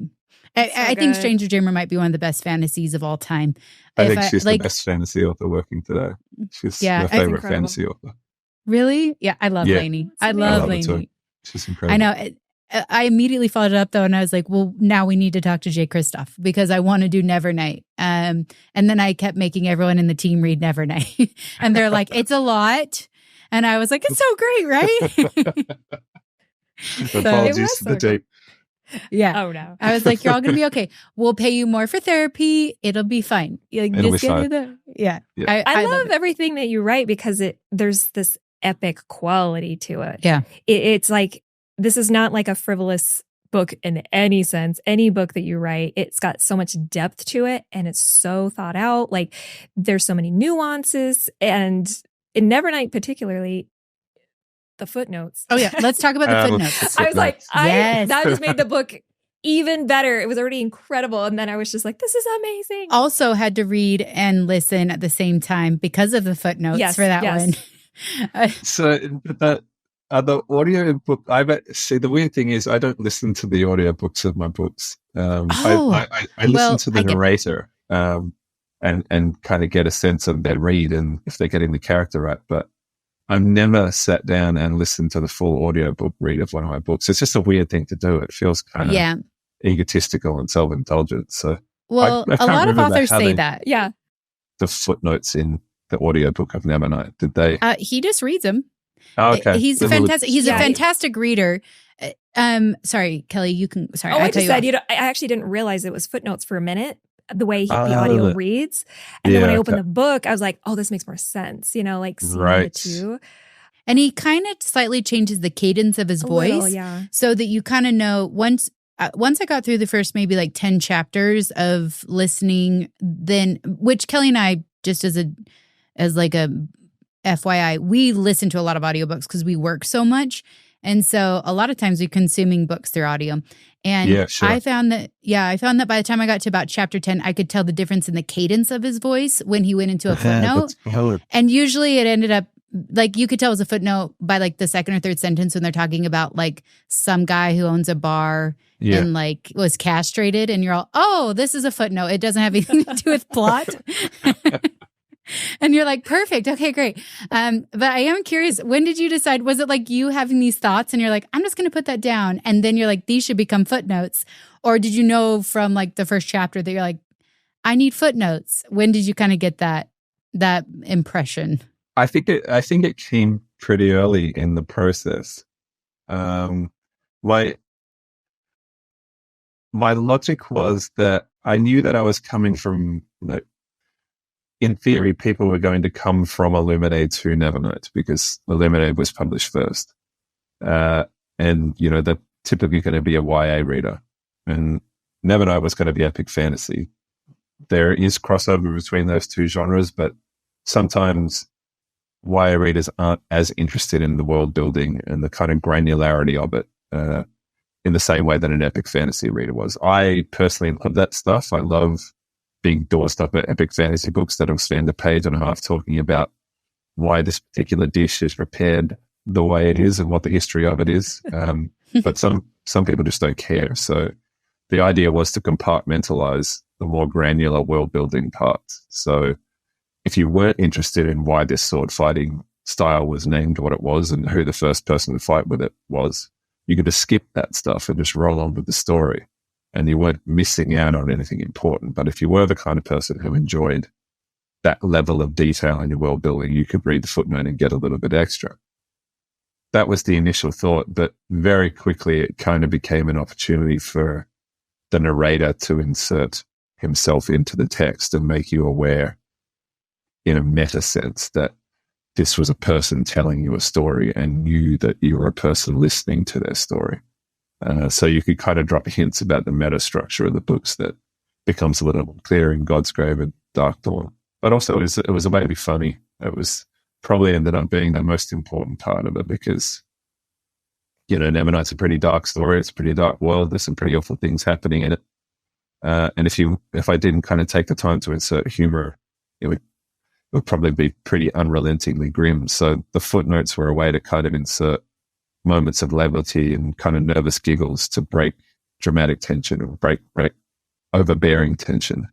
I think Stranger Dreamer might be one of the best fantasies of all time. I think she's the best fantasy author working today. She's my favorite fantasy author. Really? Yeah, I love Laney. I love Laney. She's incredible. I know. I immediately followed it up though, and I was like, "Well, now we need to talk to Jay Kristoff because I want to do Nevernight." And then I kept making everyone in the team read Nevernight, and they're like, "It's a lot," and I was like, "It's so great, right?" Apologies to the tape. Yeah. Oh no. I was like, "You're all gonna be okay. We'll pay you more for therapy. It'll be fine. Like, It'll just be get fine. to the yeah." I love everything that you write because there's this epic quality to it. Yeah. It's like, this is not like a frivolous book in any sense. Any book that you write, it's got so much depth to it and it's so thought out. Like there's so many nuances, and in Nevernight particularly, the footnotes. Oh yeah, let's talk about the footnotes. I was like, Yes. that just made the book even better. It was already incredible. And then I was just like, this is amazing. Also had to read and listen at the same time because of the footnotes for that one. So the audio book, the weird thing is I don't listen to the audiobooks of my books. I listen to the narrator and kind of get a sense of their read and if they're getting the character right. But I've never sat down and listened to the full audiobook read of one of my books. It's just a weird thing to do. It feels kind of egotistical and self-indulgent. So a lot of authors say that. Yeah. The footnotes in the audiobook of Nevernight, did they? He just reads them. Oh, okay. He's a fantastic reader. Sorry, Kelly, you can. Sorry, I just said I actually didn't realize it was footnotes for a minute. The way the audio reads, and then when I opened the book, I was like, "Oh, this makes more sense." Like seeing the two. And he kind of slightly changes the cadence of his voice, so that you kind of know once I got through the first maybe like 10 chapters of listening, then which Kelly and I just as like a FYI, we listen to a lot of audiobooks because we work so much. And so a lot of times we're consuming books through audio. And I found that by the time I got to about chapter 10, I could tell the difference in the cadence of his voice when he went into a footnote. And usually it ended up, like you could tell it was a footnote by like the second or third sentence when they're talking about like some guy who owns a bar and like was castrated. And you're all, oh, this is a footnote. It doesn't have anything to do with plot. And you're like, perfect. Okay, great. But I am curious, when did you decide, was it like you having these thoughts and you're like, I'm just going to put that down. And then you're like, these should become footnotes. Or did you know from like the first chapter that you're like, I need footnotes? When did you kind of get that impression? I think it came pretty early in the process. My logic was that I knew that I was coming from, in theory, people were going to come from Illuminae to Nevernight because Illuminae was published first. And, they're typically going to be a YA reader. And Nevernight was going to be epic fantasy. There is crossover between those two genres, but sometimes YA readers aren't as interested in the world building and the kind of granularity of it in the same way that an epic fantasy reader was. I personally love that stuff. I love being dorsed up at epic fantasy books that will spend a page and a half talking about why this particular dish is prepared the way it is and what the history of it is. But some people just don't care. So the idea was to compartmentalize the more granular world building parts. So if you weren't interested in why this sword fighting style was named what it was and who the first person to fight with it was, you could just skip that stuff and just roll on with the story. And you weren't missing out on anything important. But if you were the kind of person who enjoyed that level of detail in your world building, you could read the footnote and get a little bit extra. That was the initial thought, but very quickly it kind of became an opportunity for the narrator to insert himself into the text and make you aware in a meta sense that this was a person telling you a story and knew that you were a person listening to their story. So you could kind of drop hints about the meta structure of the books that becomes a little more clear in God's Grave and Dark Dawn. But also it was a way to be funny. It was probably ended up being the most important part of it because, Nevernight's a pretty dark story. It's a pretty dark world. There's some pretty awful things happening in it. And if I didn't kind of take the time to insert humor, it would probably be pretty unrelentingly grim. So the footnotes were a way to kind of insert moments of levity and kind of nervous giggles to break dramatic tension or break overbearing tension,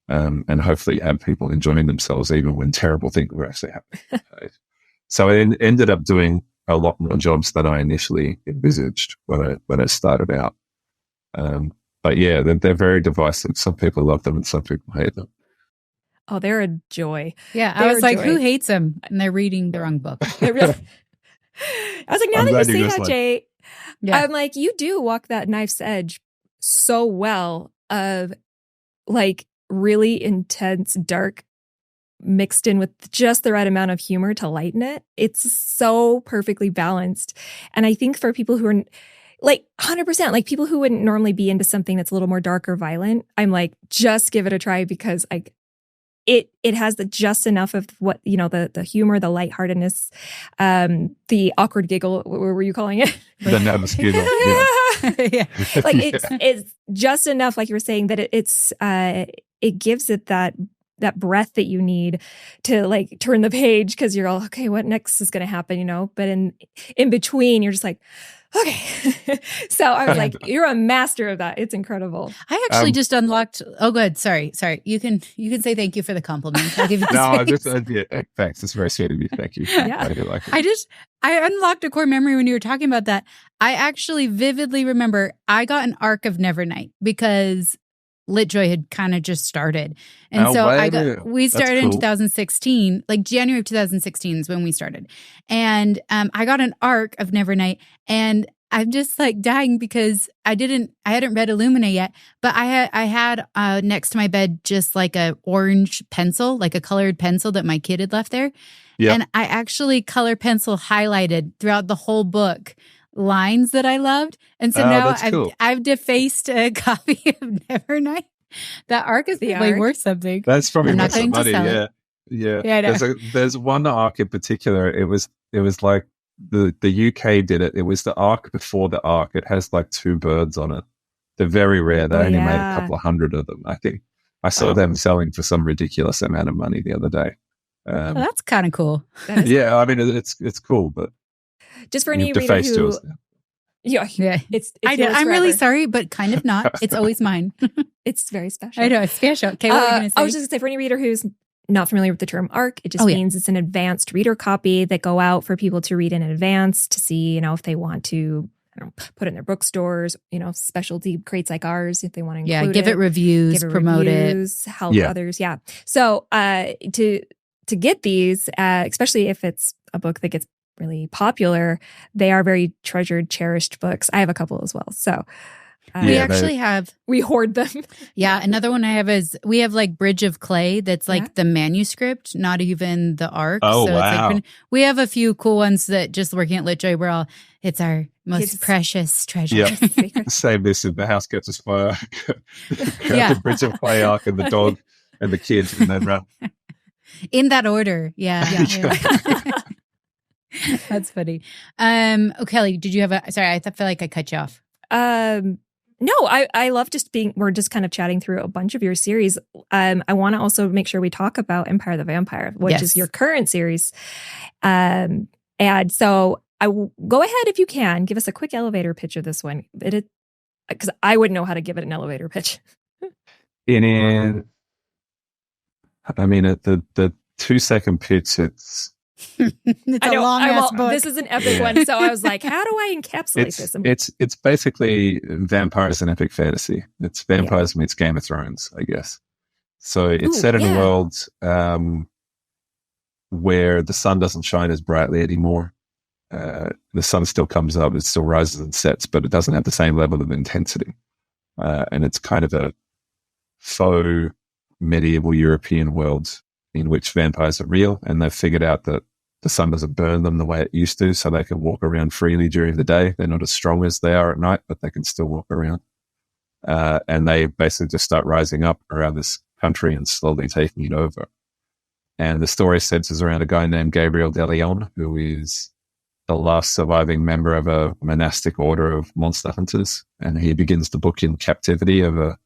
and hopefully have people enjoying themselves even when terrible things were actually happening. So it ended up doing a lot more jobs than I initially envisaged when I started out. But yeah, they're very divisive. Some people love them and some people hate them. Oh, they're a joy. Yeah, I was like, who hates them? And they're reading the wrong book. I was like, now that you say that, Jay, I'm like, you do walk that knife's edge so well of like really intense, dark, mixed in with just the right amount of humor to lighten it. It's so perfectly balanced. And I think for people who are like 100%, like people who wouldn't normally be into something that's a little more dark or violent, I'm like, just give it a try because it has just enough of what, the humor, the lightheartedness, the awkward giggle. What were you calling it? The nervous giggle. Yeah. Like it's just enough, like you were saying, that it gives it that breath that you need to like turn the page because you're all, okay, what next is going to happen, But in between, you're just like, okay. So I was like, you're a master of that. It's incredible. I actually just unlocked. Oh, good. Sorry. You can say thank you for the compliment. I'll give you thanks. It's very sweet of you. Thank you. Yeah. I do like it. I unlocked a core memory when you were talking about that. I actually vividly remember I got an arc of Nevernight because LitJoy had kind of just started. And we started in 2016, like January of 2016 is when we started. And I got an arc of Nevernight and I'm just like dying because I hadn't read Illuminae yet, but I had next to my bed just like a orange pencil, like a colored pencil that my kid had left there. Yep. And I actually color pencil highlighted throughout the whole book lines that I loved. And so now I've defaced a copy of Nevernight. That arc is way worth something. That's probably not going money. to sell Yeah. There's one arc in particular. It was like the UK did it. It was the arc before the arc. It has like 2 birds on it. They're very rare. They only made a couple of hundred of them, I think. I saw them selling for some ridiculous amount of money the other day. That's kind of cool. Yeah, I mean it's cool, but just for any reader who, it's I'm really sorry, but kind of not. It's always mine. It's very special. I know it's special. Okay, what were you going to say? I was just going to say for any reader who's not familiar with the term arc, it just means it's an advanced reader copy that go out for people to read in advance to see, if they want to. Put it in their bookstores, specialty crates like ours if they want to include give it reviews, promote it, help others. Yeah. So to get these, especially if it's a book that gets really popular, they are very treasured, cherished books. I have a couple as well. So we hoard them. Yeah. Another one I have is we have like Bridge of Clay. That's like the manuscript, not even the arc. Oh, so wow. It's like, we have a few cool ones that just working at LitJoy, it's our most precious treasure. Yeah. Save this if the house gets a fire. The Bridge of Clay arc and the dog and the kids and then run. In that order. Yeah. That's funny. Kelly, did you have sorry, I feel like I cut you off. No, I love we're just kind of chatting through a bunch of your series. I want to also make sure we talk about Empire the Vampire, which is your current series. And so go ahead if you can, give us a quick elevator pitch of this one. Because I wouldn't know how to give it an elevator pitch. At the 2-second pitch, it's a long ass book. This is an epic one, so I was like, "How do I encapsulate this?" It's basically vampires and epic fantasy. It's vampires meets Game of Thrones, I guess. So it's set in a world where the sun doesn't shine as brightly anymore. The sun still comes up, it still rises and sets, but it doesn't have the same level of intensity. And it's kind of a faux medieval European world in which vampires are real, and they've figured out that the sun doesn't burn them the way it used to, so they can walk around freely during the day. They're not as strong as they are at night, but they can still walk around. And they basically just start rising up around this country and slowly taking it over. And the story centers around a guy named Gabriel de Leon, who is the last surviving member of a monastic order of monster hunters. And he begins the book in captivity of a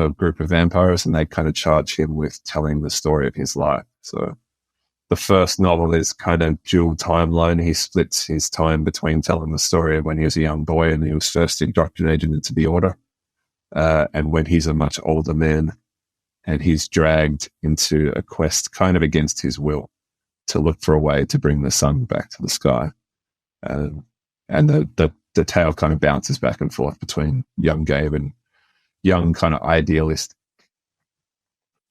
group of vampires, and they kind of charge him with telling the story of his life. So the first novel is kind of dual timeline. He splits his time between telling the story of when he was a young boy and he was first indoctrinated into the order, and when he's a much older man and he's dragged into a quest kind of against his will to look for a way to bring the sun back to the sky. And the tale kind of bounces back and forth between young Gabe and young kind of idealist,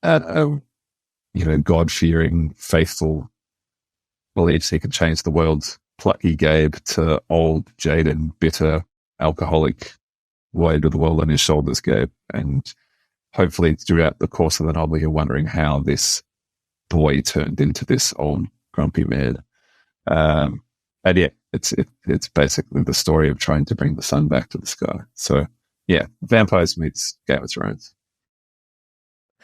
God-fearing, faithful, believes he can change the world, plucky Gabe, to old, jaded, bitter, alcoholic, weight of the world on his shoulders Gabe. And hopefully throughout the course of the novel, you're wondering how this boy turned into this old, grumpy man. And yeah, it's basically the story of trying to bring the sun back to the sky. So yeah, vampires meets Game of Thrones.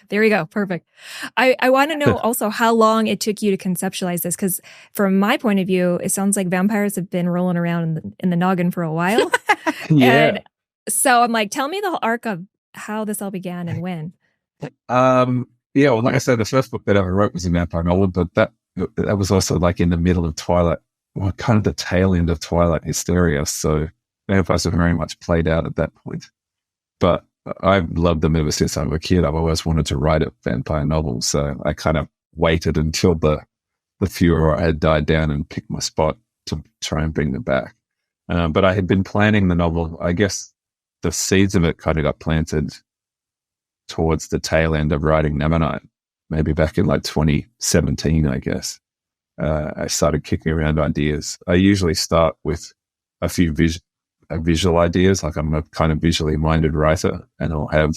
There you go. Perfect. I want to know also how long it took you to conceptualize this, because from my point of view, it sounds like vampires have been rolling around in the noggin for a while. Yeah. And so I'm like, tell me the arc of how this all began and when. Yeah, well, like I said, the first book that I ever wrote was a vampire novel, but that was also like in the middle of Twilight, well, kind of the tail end of Twilight hysteria. So vampires are very much played out at that point. But I've loved them ever since I was a kid. I've always wanted to write a vampire novel, so I kind of waited until the furor had died down and picked my spot to try and bring them back. But I had been planning the novel. I guess the seeds of it kind of got planted towards the tail end of writing Nevernight, maybe back in like 2017, I guess. I started kicking around ideas. I usually start with a few visual ideas. Like I'm a kind of visually minded writer, and I'll have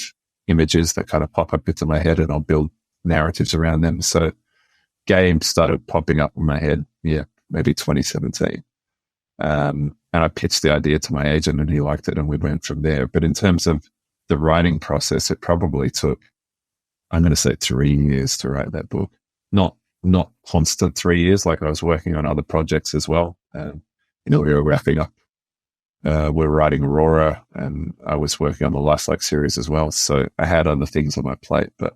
images that kind of pop up into my head and I'll build narratives around them. So games started popping up in my head, maybe 2017. And I pitched the idea to my agent and he liked it and we went from there. But in terms of the writing process, it probably took, I'm going to say 3 years to write that book. Not constant 3 years, like I was working on other projects as well. We were wrapping up. We're writing Aurora, and I was working on the Life Like series as well. So I had other things on my plate, but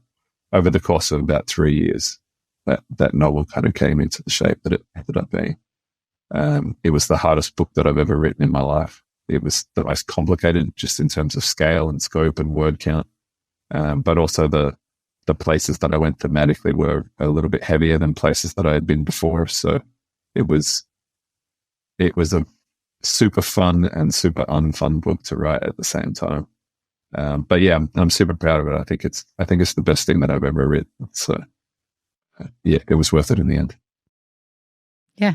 over the course of about 3 years, that novel kind of came into the shape that it ended up being. It was the hardest book that I've ever written in my life. It was the most complicated just in terms of scale and scope and word count. But also the places that I went thematically were a little bit heavier than places that I had been before. So it was a super fun and super unfun book to write at the same time. But yeah, I'm super proud of it. I think it's the best thing that I've ever written. So yeah, it was worth it in the end. Yeah.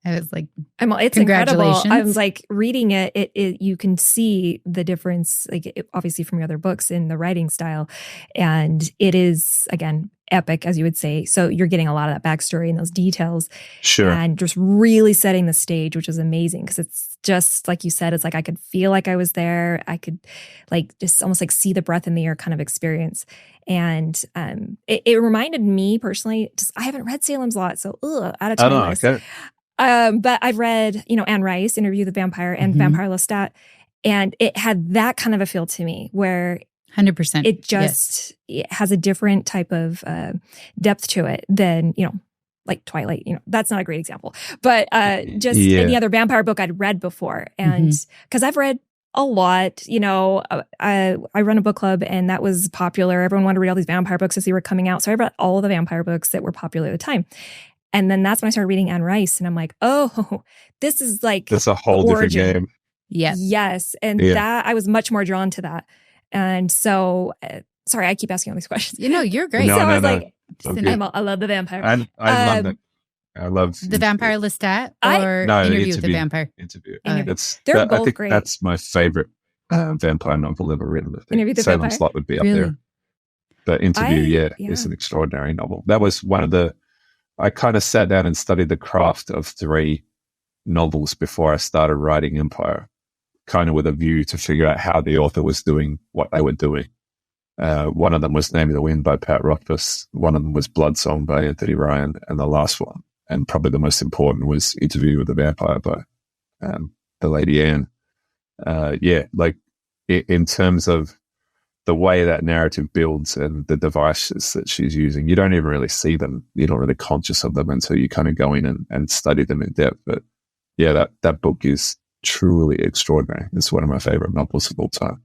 I was like, it's incredible. I was like reading it, you can see the difference, obviously from your other books in the writing style. And it is, again, epic, as you would say. So you're getting a lot of that backstory and those details. Sure. And just really setting the stage, which is amazing. Because it's just, like you said, it's like I could feel like I was there. I could just almost see the breath in the air kind of experience. And it reminded me personally, I haven't read Salem's Lot, so out of time. Okay. But I've read, Anne Rice, Interview with the Vampire, and Vampire Lestat, and it had that kind of a feel to me where 100%. It just it has a different type of depth to it than, like Twilight. That's not a great example, but just any other vampire book I'd read before. And because I've read a lot, I run a book club and that was popular. Everyone wanted to read all these vampire books as they were coming out. So I read all of the vampire books that were popular at the time. And then that's when I started reading Anne Rice, and I'm like, oh, this is like that's a whole different game. Yes. And that I was much more drawn to that. And so, sorry, I keep asking all these questions. You're great. I was like, okay. I love the vampire. I love it. I love the Vampire Lestat or Interview with the Vampire. Interview. They're both I think great. That's my favorite vampire novel ever written. Interview with the Salem's Vampire? Lot would be up there. But Interview, is an extraordinary novel. That was one of the I kind of sat down and studied the craft of 3 novels before I started writing Empire, kind of with a view to figure out how the author was doing what they were doing. One of them was Name of the Wind by Pat Rothfuss. One of them was Blood Song by Anthony Ryan. And the last one, and probably the most important, was Interview with the Vampire by the Lady Anne. In terms of the way that narrative builds and the devices that she's using, you don't even really see them. You're not really conscious of them until you kind of go in and study them in depth. But yeah, that book is truly extraordinary. It's one of my favorite novels of all time.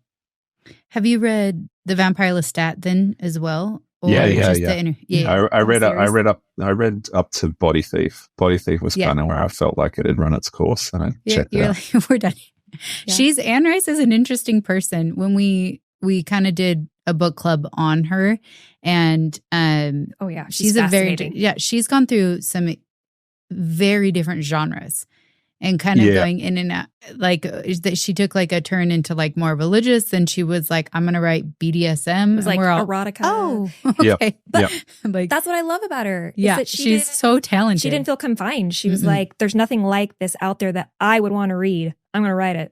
Have you read The Vampire Lestat then as well? Or Yeah. I read up to Body Thief. Body Thief was kind of where I felt like it had run its course, and I checked it out. Like, we're done. Yeah. Anne Rice is an interesting person. When we kind of did a book club on her, and she's a she's gone through some very different genres. And kind of going in and out, like that she took like a turn into like more religious. Then she was like, I'm going to write BDSM. It was like erotica. Oh, okay. Yep. Like, that's what I love about her. Yeah, that she's so talented. She didn't feel confined. She was like, there's nothing like this out there that I would want to read. I'm going to write it.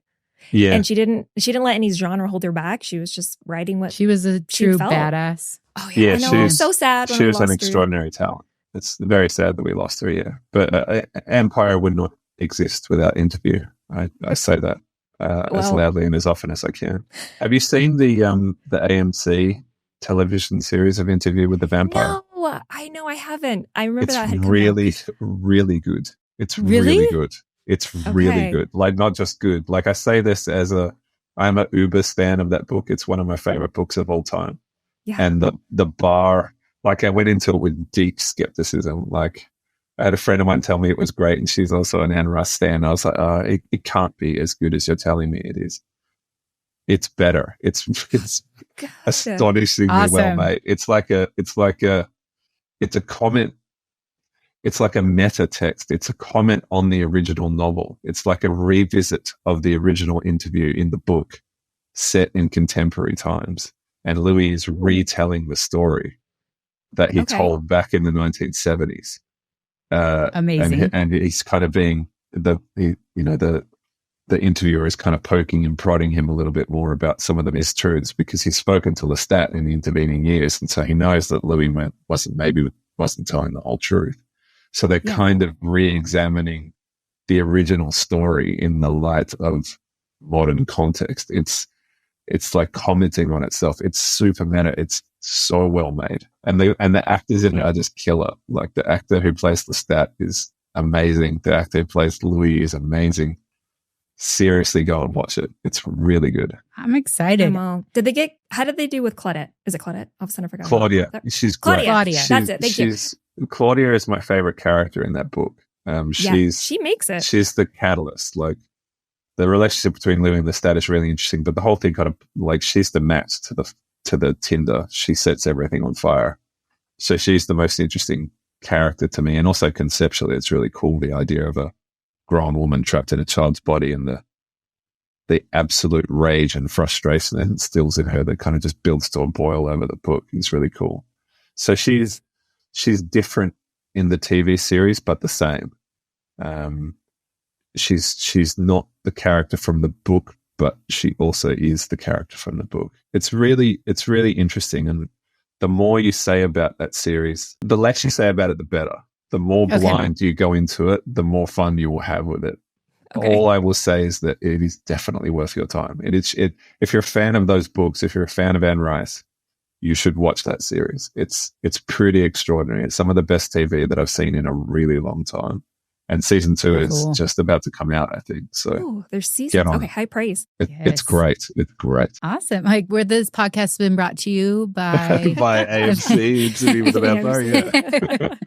Yeah. And she didn't let any genre hold her back. She was just writing what she was a true badass. Oh yeah. I know. I was so sad when she was an her. extraordinary talent. It's very sad that we lost her. Yeah. But Empire would not exist without Interview. I say that as loudly and as often as I can. Have you seen the AMC television series of Interview with the Vampire? No, I know I haven't. I remember it's that had really, really good. It's really good. It's really good. Like, not just good. Like, I say this as I'm an uber stan of that book. It's one of my favorite books of all time. Yeah. And the bar, like, I went into it with deep skepticism. Like, I had a friend of mine tell me it was great, and she's also an Anne Rice stan. I was like, it can't be as good as you're telling me it is. It's better. It's astonishingly well made. It's a comment. It's like a meta text. It's a comment on the original novel. It's like a revisit of the original Interview in the book, set in contemporary times. And Louis is retelling the story that he told back in the 1970s. Amazing. And he's kind of being the interviewer is kind of poking and prodding him a little bit more about some of the mistruths, because he's spoken to Lestat in the intervening years, and so he knows that Louis wasn't telling the whole truth. So they're kind of re-examining the original story in the light of modern context. It's like commenting on itself. It's super meta. It's so well made. And the actors in it are just killer. Like, the actor who plays Lestat is amazing. The actor who plays Louis is amazing. Seriously, go and watch it. It's really good. I'm excited. How did they do with Claudette? Is it Claudette? All of a sudden I forgot. Claudia. She's great. Claudia. That's it. Claudia is my favorite character in that book. She makes it. She's the catalyst. Like, the relationship between Louis and Lestat is really interesting, but the whole thing kind of, like, she's the match to the tinder. She sets everything on fire. So she's the most interesting character to me. And also conceptually, it's really cool, the idea of a grown woman trapped in a child's body, and the absolute rage and frustration that instills in her that kind of just builds to a boil over the book is really cool. So she's different in the TV series, but the same. She's not the character from the book, but she also is the character from the book. It's really interesting. And the more you say about that series, the less you say about it, the better. The more blind you go into it, the more fun you will have with it. Okay. All I will say is that it is definitely worth your time. If you're a fan of those books, if you're a fan of Anne Rice, you should watch that series. It's pretty extraordinary. It's some of the best TV that I've seen in a really long time. And season 2 is just about to come out, I think. So there's seasons. Okay, high praise. It's great. It's great. Awesome. Like, where this podcast has been brought to you by by AMC, Interview with the Vampire.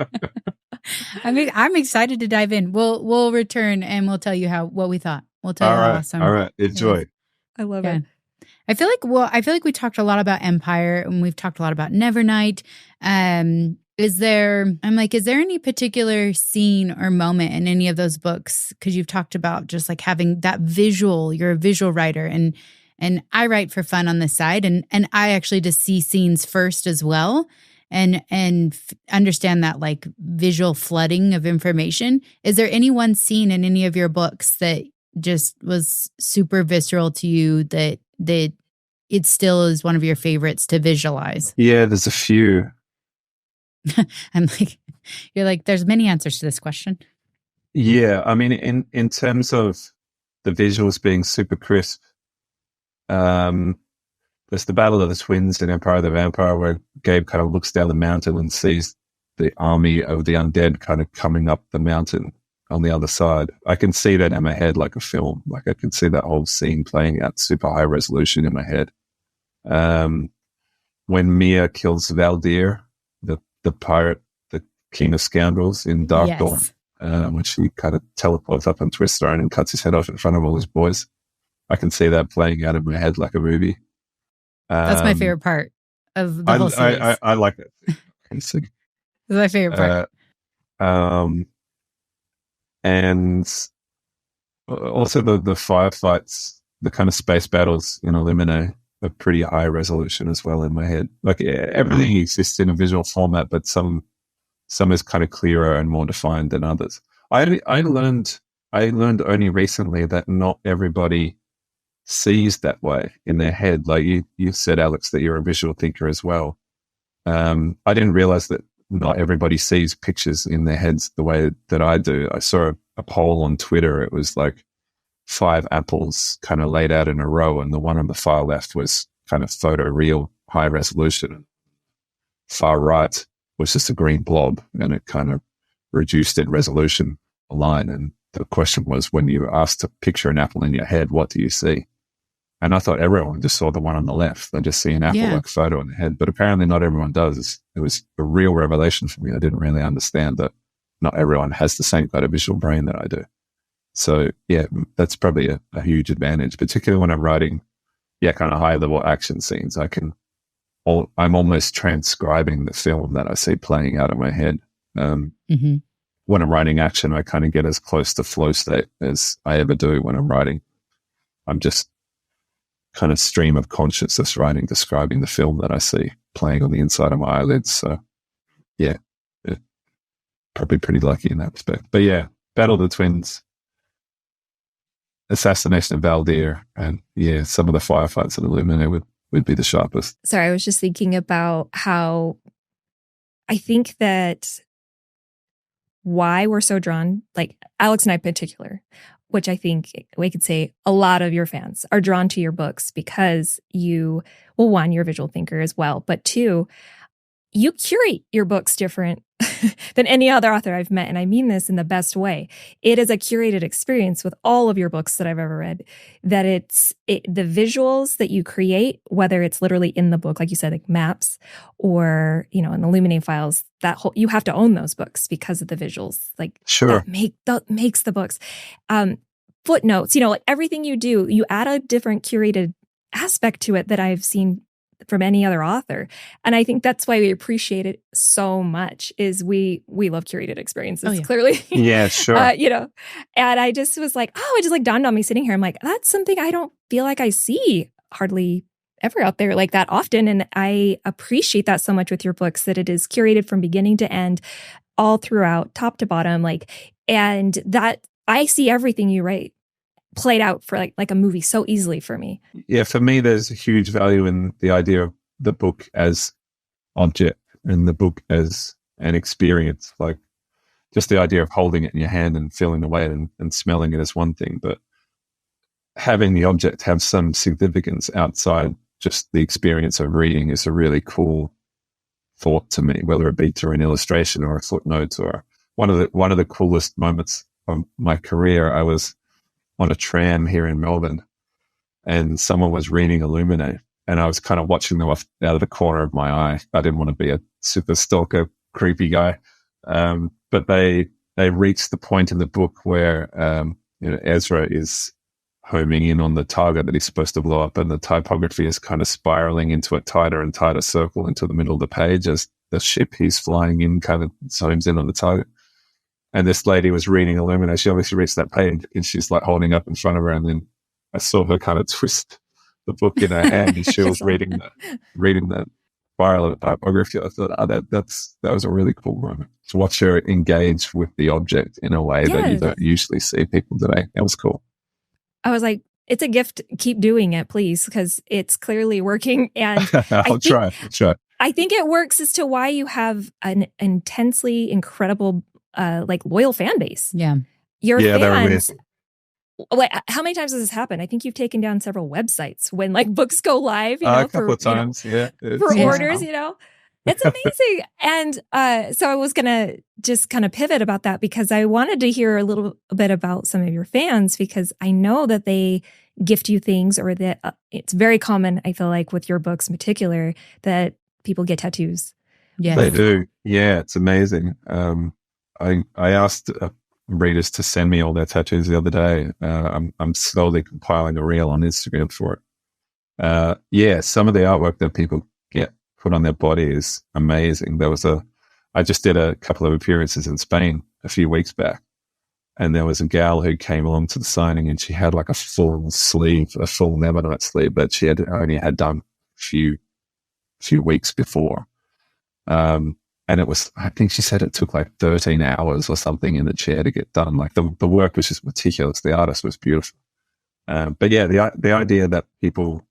I mean, I'm excited to dive in. We'll return and we'll tell you what we thought. We'll tell you how awesome. All right. Enjoy. I love it. I feel like we talked a lot about Empire, and we've talked a lot about Nevernight. Is there any particular scene or moment in any of those books? Because you've talked about just like having that visual, you're a visual writer, and I write for fun on the side, and I actually just see scenes first as well. and understand that like visual flooding of information. Is there any one scene in any of your books that just was super visceral to you that it still is one of your favorites to visualize? Yeah, there's a few. I'm like, you're like, there's many answers to this question. Yeah, I mean, in terms of the visuals being super crisp, there's the Battle of the Twins in Empire of the Vampire, where Gabe kind of looks down the mountain and sees the army of the undead kind of coming up the mountain on the other side. I can see that in my head like a film. Like I can see that whole scene playing out super high resolution in my head. When Mia kills Valdir, the pirate, the king of scoundrels in Dark Dawn, when she kind of teleports up on Twiststone and cuts his head off in front of all his boys. I can see that playing out in my head like a movie. That's my favorite part of the whole series. I like it. It's my favorite part. And also the firefights, the kind of space battles in Illuminae are pretty high resolution as well in my head. Like everything exists in a visual format, but some is kind of clearer and more defined than others. I learned only recently that not everybody sees that way in their head. Like you said, Alix, that you're a visual thinker as well. I didn't realize that not everybody sees pictures in their heads the way that I do. I saw a poll on Twitter. It was like 5 apples kind of laid out in a row, and the one on the far left was kind of photoreal, high resolution, and far right was just a green blob, and it kind of reduced in resolution a line. And the question was, when you were asked to picture an apple in your head, what do you see? And I thought everyone just saw the one on the left. They just see an apple-like photo in their head. But apparently not everyone does. It was a real revelation for me. I didn't really understand that not everyone has the same kind of visual brain that I do. So, yeah, that's probably a huge advantage, particularly when I'm writing, kind of high-level action scenes. I'm almost transcribing the film that I see playing out in my head. When I'm writing action, I kind of get as close to flow state as I ever do when I'm writing. I'm just kind of stream of consciousness writing, describing the film that I see playing on the inside of my eyelids. So, yeah, probably pretty lucky in that respect. But yeah, Battle of the Twins, Assassination of Valdir, and some of the firefights in Illuminae would be the sharpest. Sorry, I was just thinking about how I think that why we're so drawn, like Alix and I in particular, which I think we could say a lot of your fans are drawn to your books because one, you're a visual thinker as well, but 2, you curate your books different than any other author I've met. And I mean this in the best way. It is a curated experience with all of your books that I've ever read, that the visuals that you create, whether it's literally in the book, like you said, like maps, or, in the Illuminae Files, you have to own those books because of the visuals. Like, sure, that makes the books. Footnotes, like everything you do, you add a different curated aspect to it that I've seen from any other author. And I think that's why we appreciate it so much, is we love curated experiences, clearly. Yeah, sure. And I just was like, it just like dawned on me sitting here. I'm like, that's something I don't feel like I see hardly ever out there like that often. And I appreciate that so much with your books, that it is curated from beginning to end, all throughout, top to bottom, and that I see everything you write played out for like a movie so easily for me. Yeah, for me, there's a huge value in the idea of the book as object and the book as an experience. Like just the idea of holding it in your hand and feeling the weight and smelling it is one thing, but having the object have some significance outside just the experience of reading is a really cool thought to me, whether it be through an illustration or a footnote. Or one of the coolest moments of my career, I was on a tram here in Melbourne and someone was reading Illuminae, and I was kind of watching them out of the corner of my eye. I didn't want to be a super stalker, creepy guy. But they reached the point in the book where, Ezra is homing in on the target that he's supposed to blow up, and the typography is kind of spiraling into a tighter and tighter circle into the middle of the page as the ship he's flying in kind of zooms in on the target. And this lady was reading Illuminae. She obviously reached that page and she's like holding up in front of her. And then I saw her kind of twist the book in her hand and she was reading that spiral of the typography. I thought, that was a really cool moment to watch her engage with the object in a way that you don't usually see people today. That was cool. I was like, it's a gift. Keep doing it, please, because it's clearly working. And I'll try. I think it works as to why you have an intensely incredible, loyal fan base. Yeah. Your fans. Wait, how many times has this happened? I think you've taken down several websites when books go live. A couple of times, for orders. It's amazing. And so I was gonna just kind of pivot about that because I wanted to hear a little bit about some of your fans because I know that they gift you things, or that it's very common. I feel like with your books in particular that people get tattoos. Yes. They do. Yeah, it's amazing. I asked readers to send me all their tattoos the other day. I'm slowly compiling a reel on Instagram for it. Some of the artwork that people get put on their body is amazing. I just did a couple of appearances in Spain a few weeks back, and there was a gal who came along to the signing, and she had like a full Nevernight sleeve that she had only had done a few weeks before. And it was, I think she said it took like 13 hours or something in the chair to get done. Like the work was just meticulous. The artist was beautiful. But yeah, the idea that people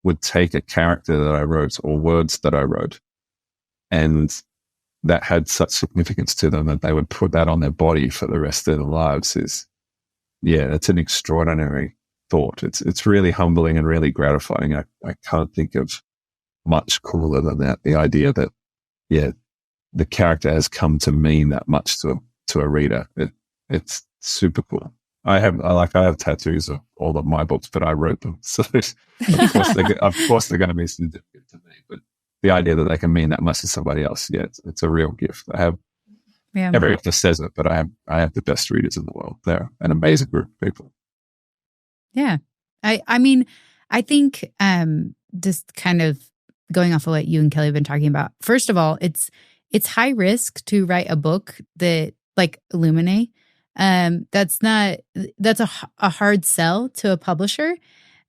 would take a character that I wrote or words that I wrote and that had such significance to them that they would put that on their body for the rest of their lives it's an extraordinary thought. It's really humbling and really gratifying. I can't think of much cooler than that. The idea that, the character has come to mean that much to a reader. It's super cool. I have tattoos of all of my books, but I wrote them. So of course they're going to be significant to me, but the idea that they can mean that much to somebody else, it's a real gift. I have, every author says it, but I have the best readers in the world. They're an amazing group of people. Yeah. I mean, I think just kind of going off of what you and Kelly have been talking about, first of all, it's high risk to write a book that like Illuminae. That's a hard sell to a publisher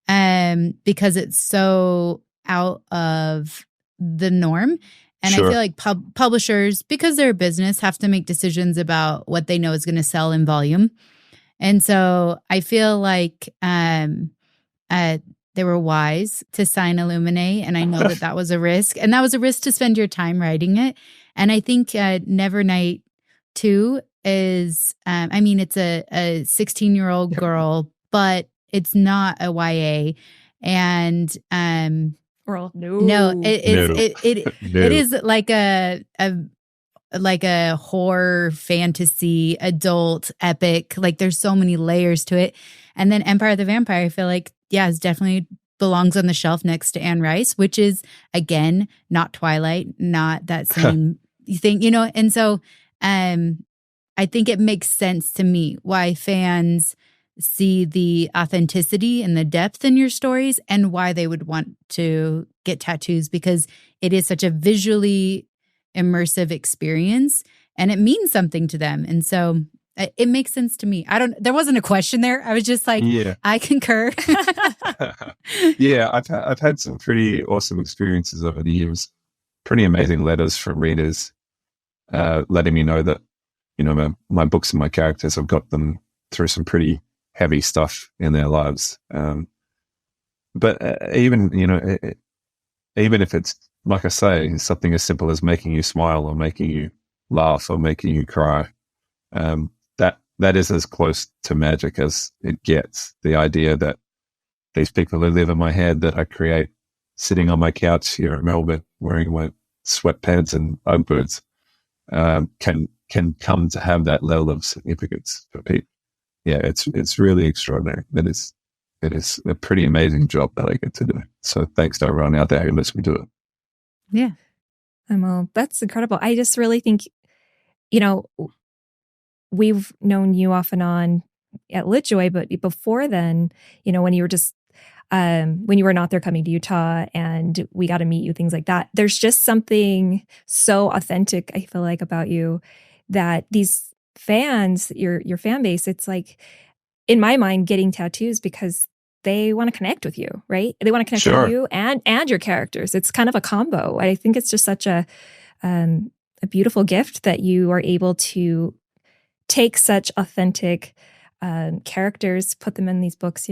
because it's so out of the norm. And sure. I feel like publishers, because they're a business, have to make decisions about what they know is going to sell in volume. And so I feel like they were wise to sign Illuminae, and I know that was a risk. And that was a risk to spend your time writing it. And I think Nevernight 2 is, it's a 16-year-old girl, but it's not a YA. And it is like a horror fantasy adult epic. Like there's so many layers to it. And then Empire of the Vampire, I feel like, it definitely belongs on the shelf next to Anne Rice, which is, again, not Twilight, not that same thing, And so I think it makes sense to me why fans see the authenticity and the depth in your stories and why they would want to get tattoos, because it is such a visually immersive experience and it means something to them. And so it makes sense to me. There wasn't a question there. I was just like, I concur. I've had some pretty awesome experiences over the years. Pretty amazing letters from readers letting me know that, my books and my characters, I've got them through some pretty heavy stuff in their lives. But even if it's, like I say, something as simple as making you smile or making you laugh or making you cry, that is as close to magic as it gets. The idea that these people who live in my head that I create sitting on my couch here in Melbourne wearing my sweatpants and Ugg boots can come to have that level of significance for people. Yeah, it's really extraordinary. It is a pretty amazing job that I get to do. So thanks to everyone out there who lets me do it. Yeah. Well, that's incredible. I just really think, we've known you off and on at LitJoy, but before then, when you were just, when you were not there coming to Utah and we got to meet you, things like that, there's just something so authentic, I feel like, about you that these fans, your fan base, it's like, in my mind, getting tattoos because they want to connect with you, right? They want to connect Sure. with you and your characters. It's kind of a combo. I think it's just such a beautiful gift that you are able to take such authentic characters, put them in these books,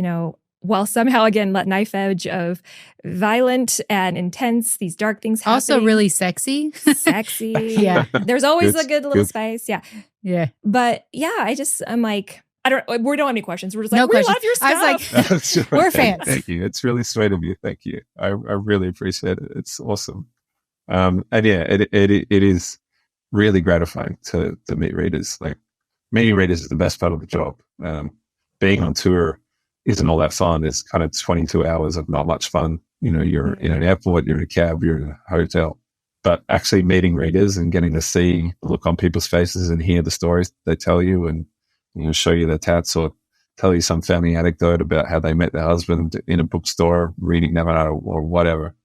while somehow, again, let knife edge of violent and intense, these dark things happening. Also really sexy. Sexy. Yeah. There's always a good little spice. Yeah. Yeah. But yeah, I'm like, we don't have any questions. We're just like, No we questions. love your stuff. I was like, we're fans. Thank you. It's really sweet of you. Thank you. I really appreciate it. It's awesome. And yeah, it is really gratifying to meet readers. Like, meeting readers is the best part of the job. Being on tour isn't all that fun. It's kind of 22 hours of not much fun. You're in an airport, you're in a cab, you're in a hotel. But actually meeting readers and getting to see the look on people's faces and hear the stories they tell you, and show you their tats or tell you some family anecdote about how they met their husband in a bookstore reading Nevernight or whatever.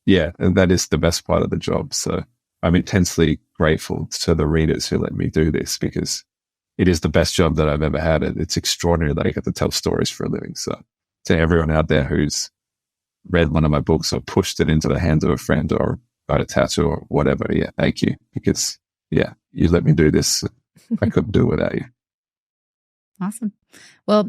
Yeah, and that is the best part of the job. So I'm intensely grateful to the readers who let me do this, because it is the best job that I've ever had. It's extraordinary that I get to tell stories for a living. So to everyone out there who's read one of my books or pushed it into the hands of a friend or got a tattoo or whatever, yeah, thank you. Because, yeah, you let me do this. I couldn't do it without you. Awesome. Well,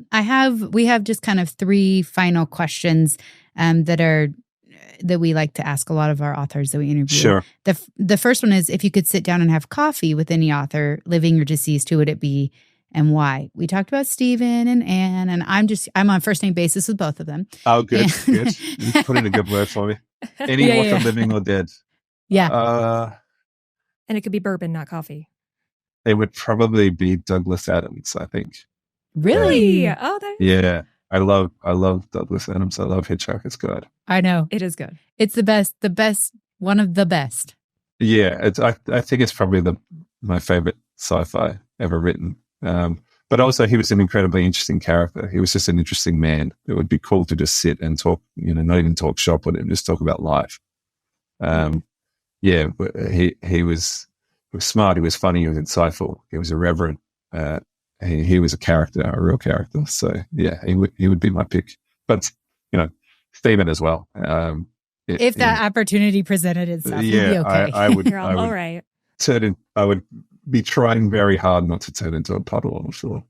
we have just kind of 3 final questions that we like to ask a lot of our authors that we interview. Sure. The first one is, if you could sit down and have coffee with any author, living or deceased, who would it be and why? We talked about Stephen and Anne, and I'm on first name basis with both of them. Oh, good. Good. You put in a good word for me. Any author, living or dead. Yeah. And it could be bourbon, not coffee. It would probably be Douglas Adams, I think. Really? Yeah. Oh, Yeah. I love Douglas Adams. I love Hitchhiker's Guide. I know. it is good. It's the best, one of the best. Yeah, I think it's probably my favorite sci-fi ever written. But also, he was an incredibly interesting character. He was just an interesting man. It would be cool to just sit and talk, not even talk shop with him, just talk about life. Yeah, he was smart. He was funny. He was insightful. He was irreverent. He was a character, a real character. So yeah, he would be my pick. But Stephen as well. If that opportunity presented itself, yeah, you'd be okay. I would. You're all right. I would be trying very hard not to turn into a puddle, I'm sure.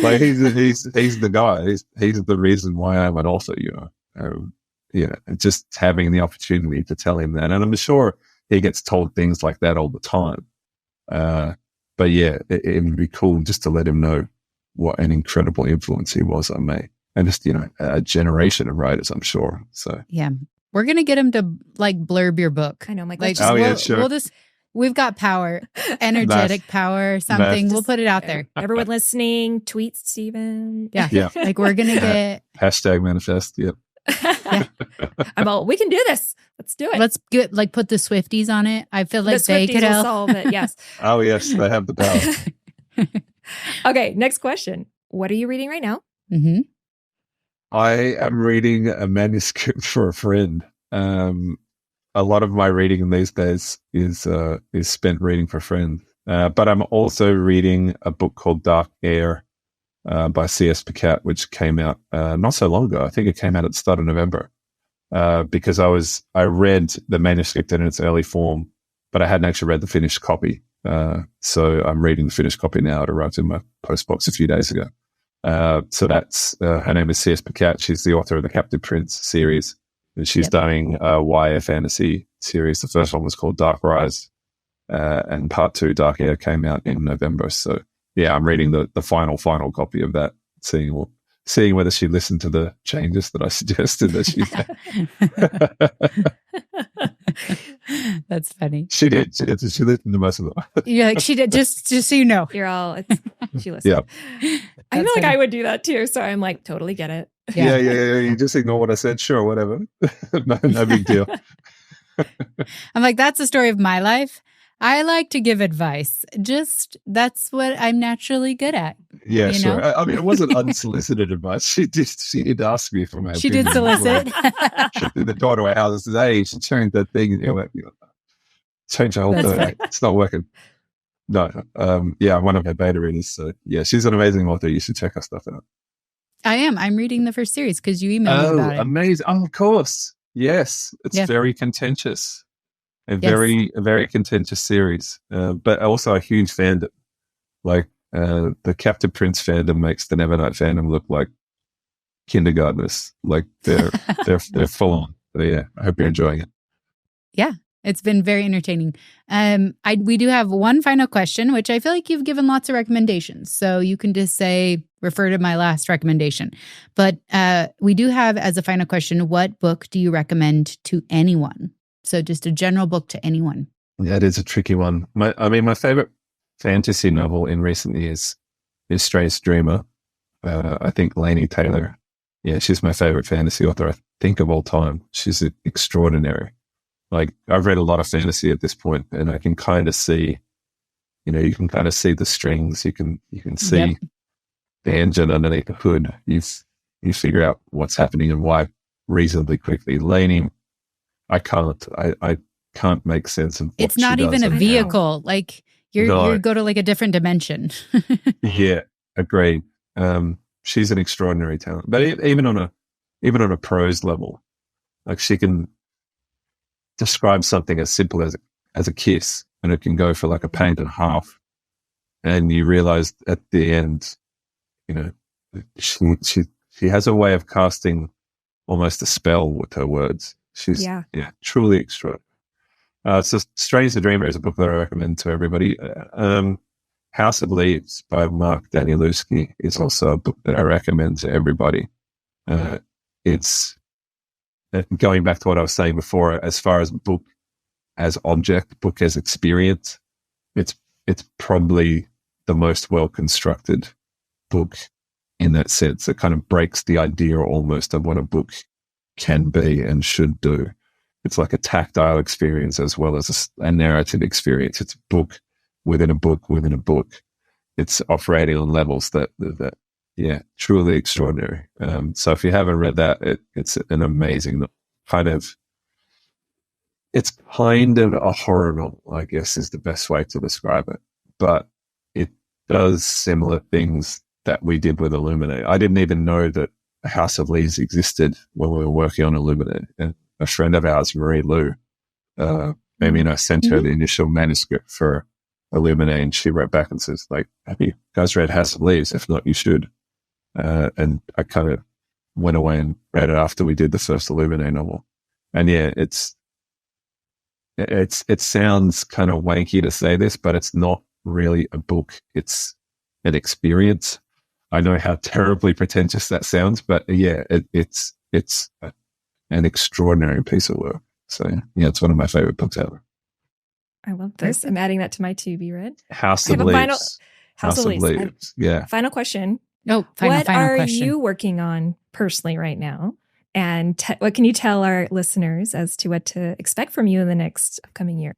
Like he's the guy. He's the reason why I'm an author. Just having the opportunity to tell him that, and I'm sure he gets told things like that all the time. But yeah, it would be cool just to let him know what an incredible influence he was on me, and just a generation of writers, I'm sure. So yeah, we're gonna get him to blurb your book. I know, Mike. Sure. We've got power, energetic power, something. We'll put it out there. Everyone listening, tweet Stephen. Yeah. We're gonna get hashtag manifest. Yep. I'm all, we can do this. Let's do it. Let's get put the Swifties on it. I feel like they could help solve it. Yes. Oh yes, they have the power. Okay, next question. What are you reading right now? Mm-hmm. I am reading a manuscript for a friend. A lot of my reading these days is spent reading for friends. But I'm also reading a book called Dark Air by C.S. Pacat, which came out not so long ago. I think it came out at the start of November. Because I read the manuscript in its early form, but I hadn't actually read the finished copy. So I'm reading the finished copy now. It arrived in my postbox a few days ago. So that's her name is C.S. Pacat. She's the author of the Captive Prince series. And she's doing a YA fantasy series. The first one was called Dark Rise, and part 2, Dark Air, came out in November. So yeah, I'm reading the final copy of that, seeing whether she listened to the changes that I suggested that she had. That's funny. She did. She listened to most of them. Yeah, she did. Just so you know. You're all, she listened. Yeah. I feel like I would do that too. So I'm like, totally get it. Yeah. You just ignore what I said. Sure, whatever. No big deal. I'm like, that's the story of my life. I like to give advice. That's what I'm naturally good at. Yeah, sure. I mean, it wasn't unsolicited advice. She did ask me for my opinion. She did solicit. The door to our house says, hey, she changed that thing. Change the whole thing. It's not working. No, yeah, I'm one of her beta readers. So yeah, she's an amazing author. You should check her stuff out. I am. I'm reading the first series because you emailed me about it. Amazing. Oh, of course. Yes. It's very contentious. A very contentious series, but also a huge fandom. Like the Captain Prince fandom makes the Nevernight fandom look like kindergartners. Like they're full on. So yeah, I hope you're enjoying it. Yeah, it's been very entertaining. We do have one final question, which I feel like you've given lots of recommendations. So you can just say, refer to my last recommendation. But we do have as a final question, what book do you recommend to anyone? So just a general book to anyone. That is a tricky one. My favorite fantasy novel in recent years is Stray's Dreamer. I think Laini Taylor. Yeah, she's my favorite fantasy author, I think, of all time. She's extraordinary. Like, I've read a lot of fantasy at this point, and I can kind of see, you can kind of see the strings. You can see the engine underneath the hood. You figure out what's happening and why reasonably quickly. Laini, I can't make sense of what it's not even a vehicle. Like you go to like a different dimension. Yeah, agreed. She's an extraordinary talent, but even on a prose level, like she can describe something as simple as a kiss, and it can go for like a page and a half, and you realize at the end, she has a way of casting almost a spell with her words. She's truly extraordinary. So Strange the Dreamer is a book that I recommend to everybody. House of Leaves by Mark Danielewski is also a book that I recommend to everybody. It's going back to what I was saying before, as far as book as object, book as experience, it's probably the most well-constructed book in that sense. It kind of breaks the idea almost of what a book can be and should do. It's like a tactile experience as well as a narrative experience. It's a book within a book within a book. It's operating on levels that truly extraordinary. So if you haven't read that, it's an amazing it's kind of a horror novel, I guess is the best way to describe it. But it does similar things that we did with Illuminae. I didn't even know that House of Leaves existed when we were working on Illuminae. And a friend of ours, Marie Lou, Amie and I sent her the initial manuscript for Illuminae, and she wrote back and says, like, have you guys read House of Leaves? If not, you should. And I kind of went away and read it after we did the first Illuminae novel. And yeah, it sounds kind of wanky to say this, but it's not really a book. It's an experience. I know how terribly pretentious that sounds, but yeah, it's an extraordinary piece of work. So yeah, it's one of my favorite books ever. I love this. I'm adding that to my to be read. House of Leaves. House of Leaves. Yeah. Final question. What are you working on personally right now? And what can you tell our listeners as to what to expect from you in the next upcoming year?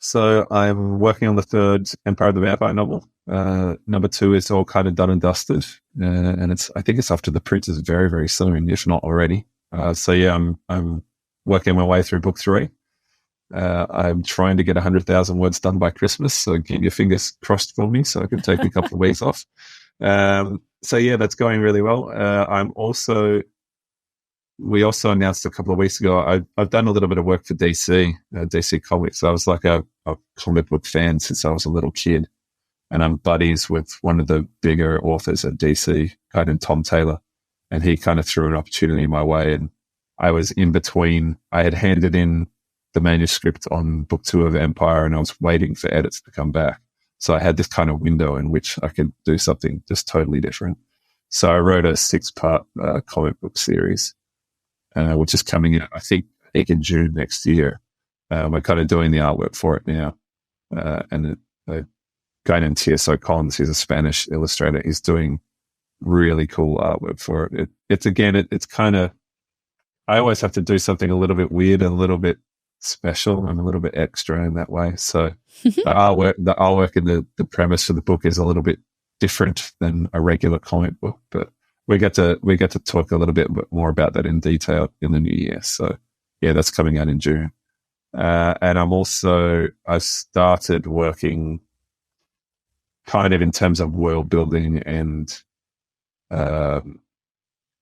So I'm working on the third Empire of the Vampire novel. Number 2 is all kind of done and dusted. And I think it's off to the printers very, very soon, if not already. So yeah, I'm working my way through book 3. I'm trying to get 100,000 words done by Christmas. So keep your fingers crossed for me so I can take a couple of weeks off. So yeah, that's going really well. We also announced a couple of weeks ago, I've done a little bit of work for DC Comics. I was like a comic book fan since I was a little kid. And I'm buddies with one of the bigger authors at DC, a guy named Tom Taylor. And he kind of threw an opportunity my way. And I was in between. I had handed in the manuscript on book 2 of Empire, and I was waiting for edits to come back. So I had this kind of window in which I could do something just totally different. So I wrote a 6-part comic book series, which is coming out, I think in June next year. We're kind of doing the artwork for it now. And a guy named Tieso Cons, he's a Spanish illustrator. He's doing really cool artwork for it. It's kind of, I always have to do something a little bit weird and a little bit special and a little bit extra in that way. So the artwork and the premise for the book is a little bit different than a regular comic book, but we get to talk a little bit more about that in detail in the new year. So yeah, that's coming out in June. And I started working kind of in terms of world building and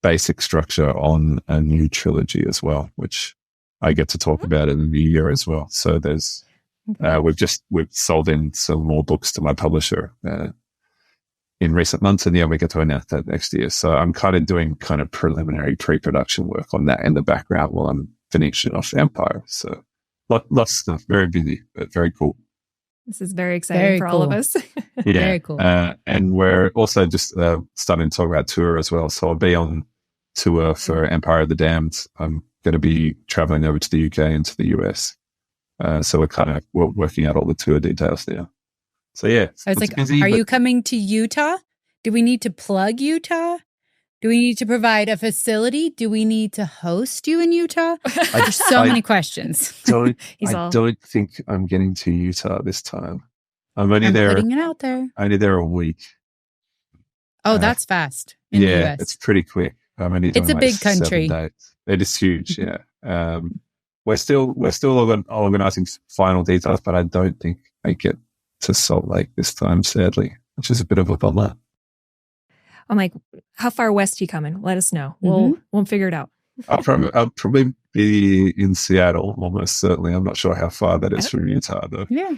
basic structure on a new trilogy as well, which I get to talk about in the new year as well. So we've sold in some more books to my publisher in recent months, and we get to announce that next year. So I'm kind of doing kind of preliminary pre-production work on that in the background while I'm finishing off Empire. So lots of stuff, very busy, but very cool. This is very exciting for all of us. Yeah. Very cool. And we're also just starting to talk about tour as well. So I'll be on tour for Empire of the Damned. I'm going to be traveling over to the UK and to the US. So we're working out all the tour details there. So yeah. I was like, busy, are you coming to Utah? Do we need to plug Utah? Do we need to provide a facility? Do we need to host you in Utah? There's so many questions. I don't think I'm getting to Utah this time. I'm putting it out there. Only there a week. Oh, that's fast. In the US. It's pretty quick. It's a big country. 7 days. It is huge. Yeah. We're still organizing final details, but I don't think I get to Salt Lake this time, sadly, which is a bit of a bummer. I'm like, how far west are you coming? Let us know. We'll figure it out. I'll probably be in Seattle, almost certainly. I'm not sure how far that is from Utah, though. Yeah.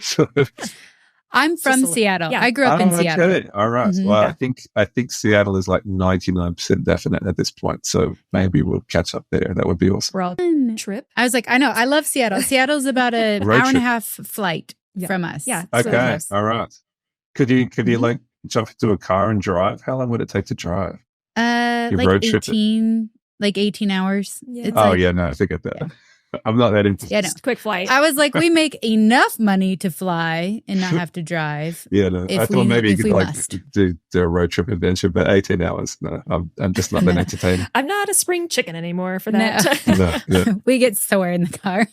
I'm from Seattle. Yeah. I grew up in Seattle. Okay. All right. Mm-hmm. Well, I think Seattle is like 99% definite at this point. So maybe we'll catch up there. That would be awesome. We're all trip. I was like, I know. I love Seattle. Seattle's about an hour and a half flight from us. Yeah. Okay. All right. Could you like jump into a car and drive? How long would it take to drive? Like 18 hours. Yeah. No, forget that. Yeah. I'm not that interested. Yeah, no. Quick flight. I was like, we make enough money to fly and not have to drive. Yeah, no. I thought maybe you could do a road trip adventure, but 18 hours, no. I'm just not that entertaining. I'm not a spring chicken anymore for that. No. We get sore in the car.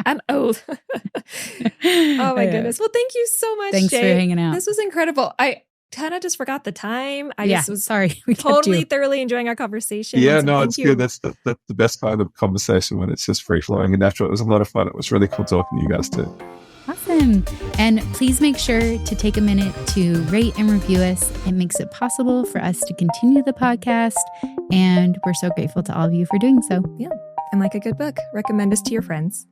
I'm old. Oh my goodness. Well, thank you so much, Thanks Jay. for hanging out. This was incredible. I kind of just forgot the time. I just was sorry. totally thoroughly enjoying our conversation. Yeah, no, it's good. That's the best kind of conversation when it's just free flowing and natural. It was a lot of fun. It was really cool talking to you guys too. Awesome. And please make sure to take a minute to rate and review us. It makes it possible for us to continue the podcast. And we're so grateful to all of you for doing so. Yeah. And like a good book, recommend us to your friends.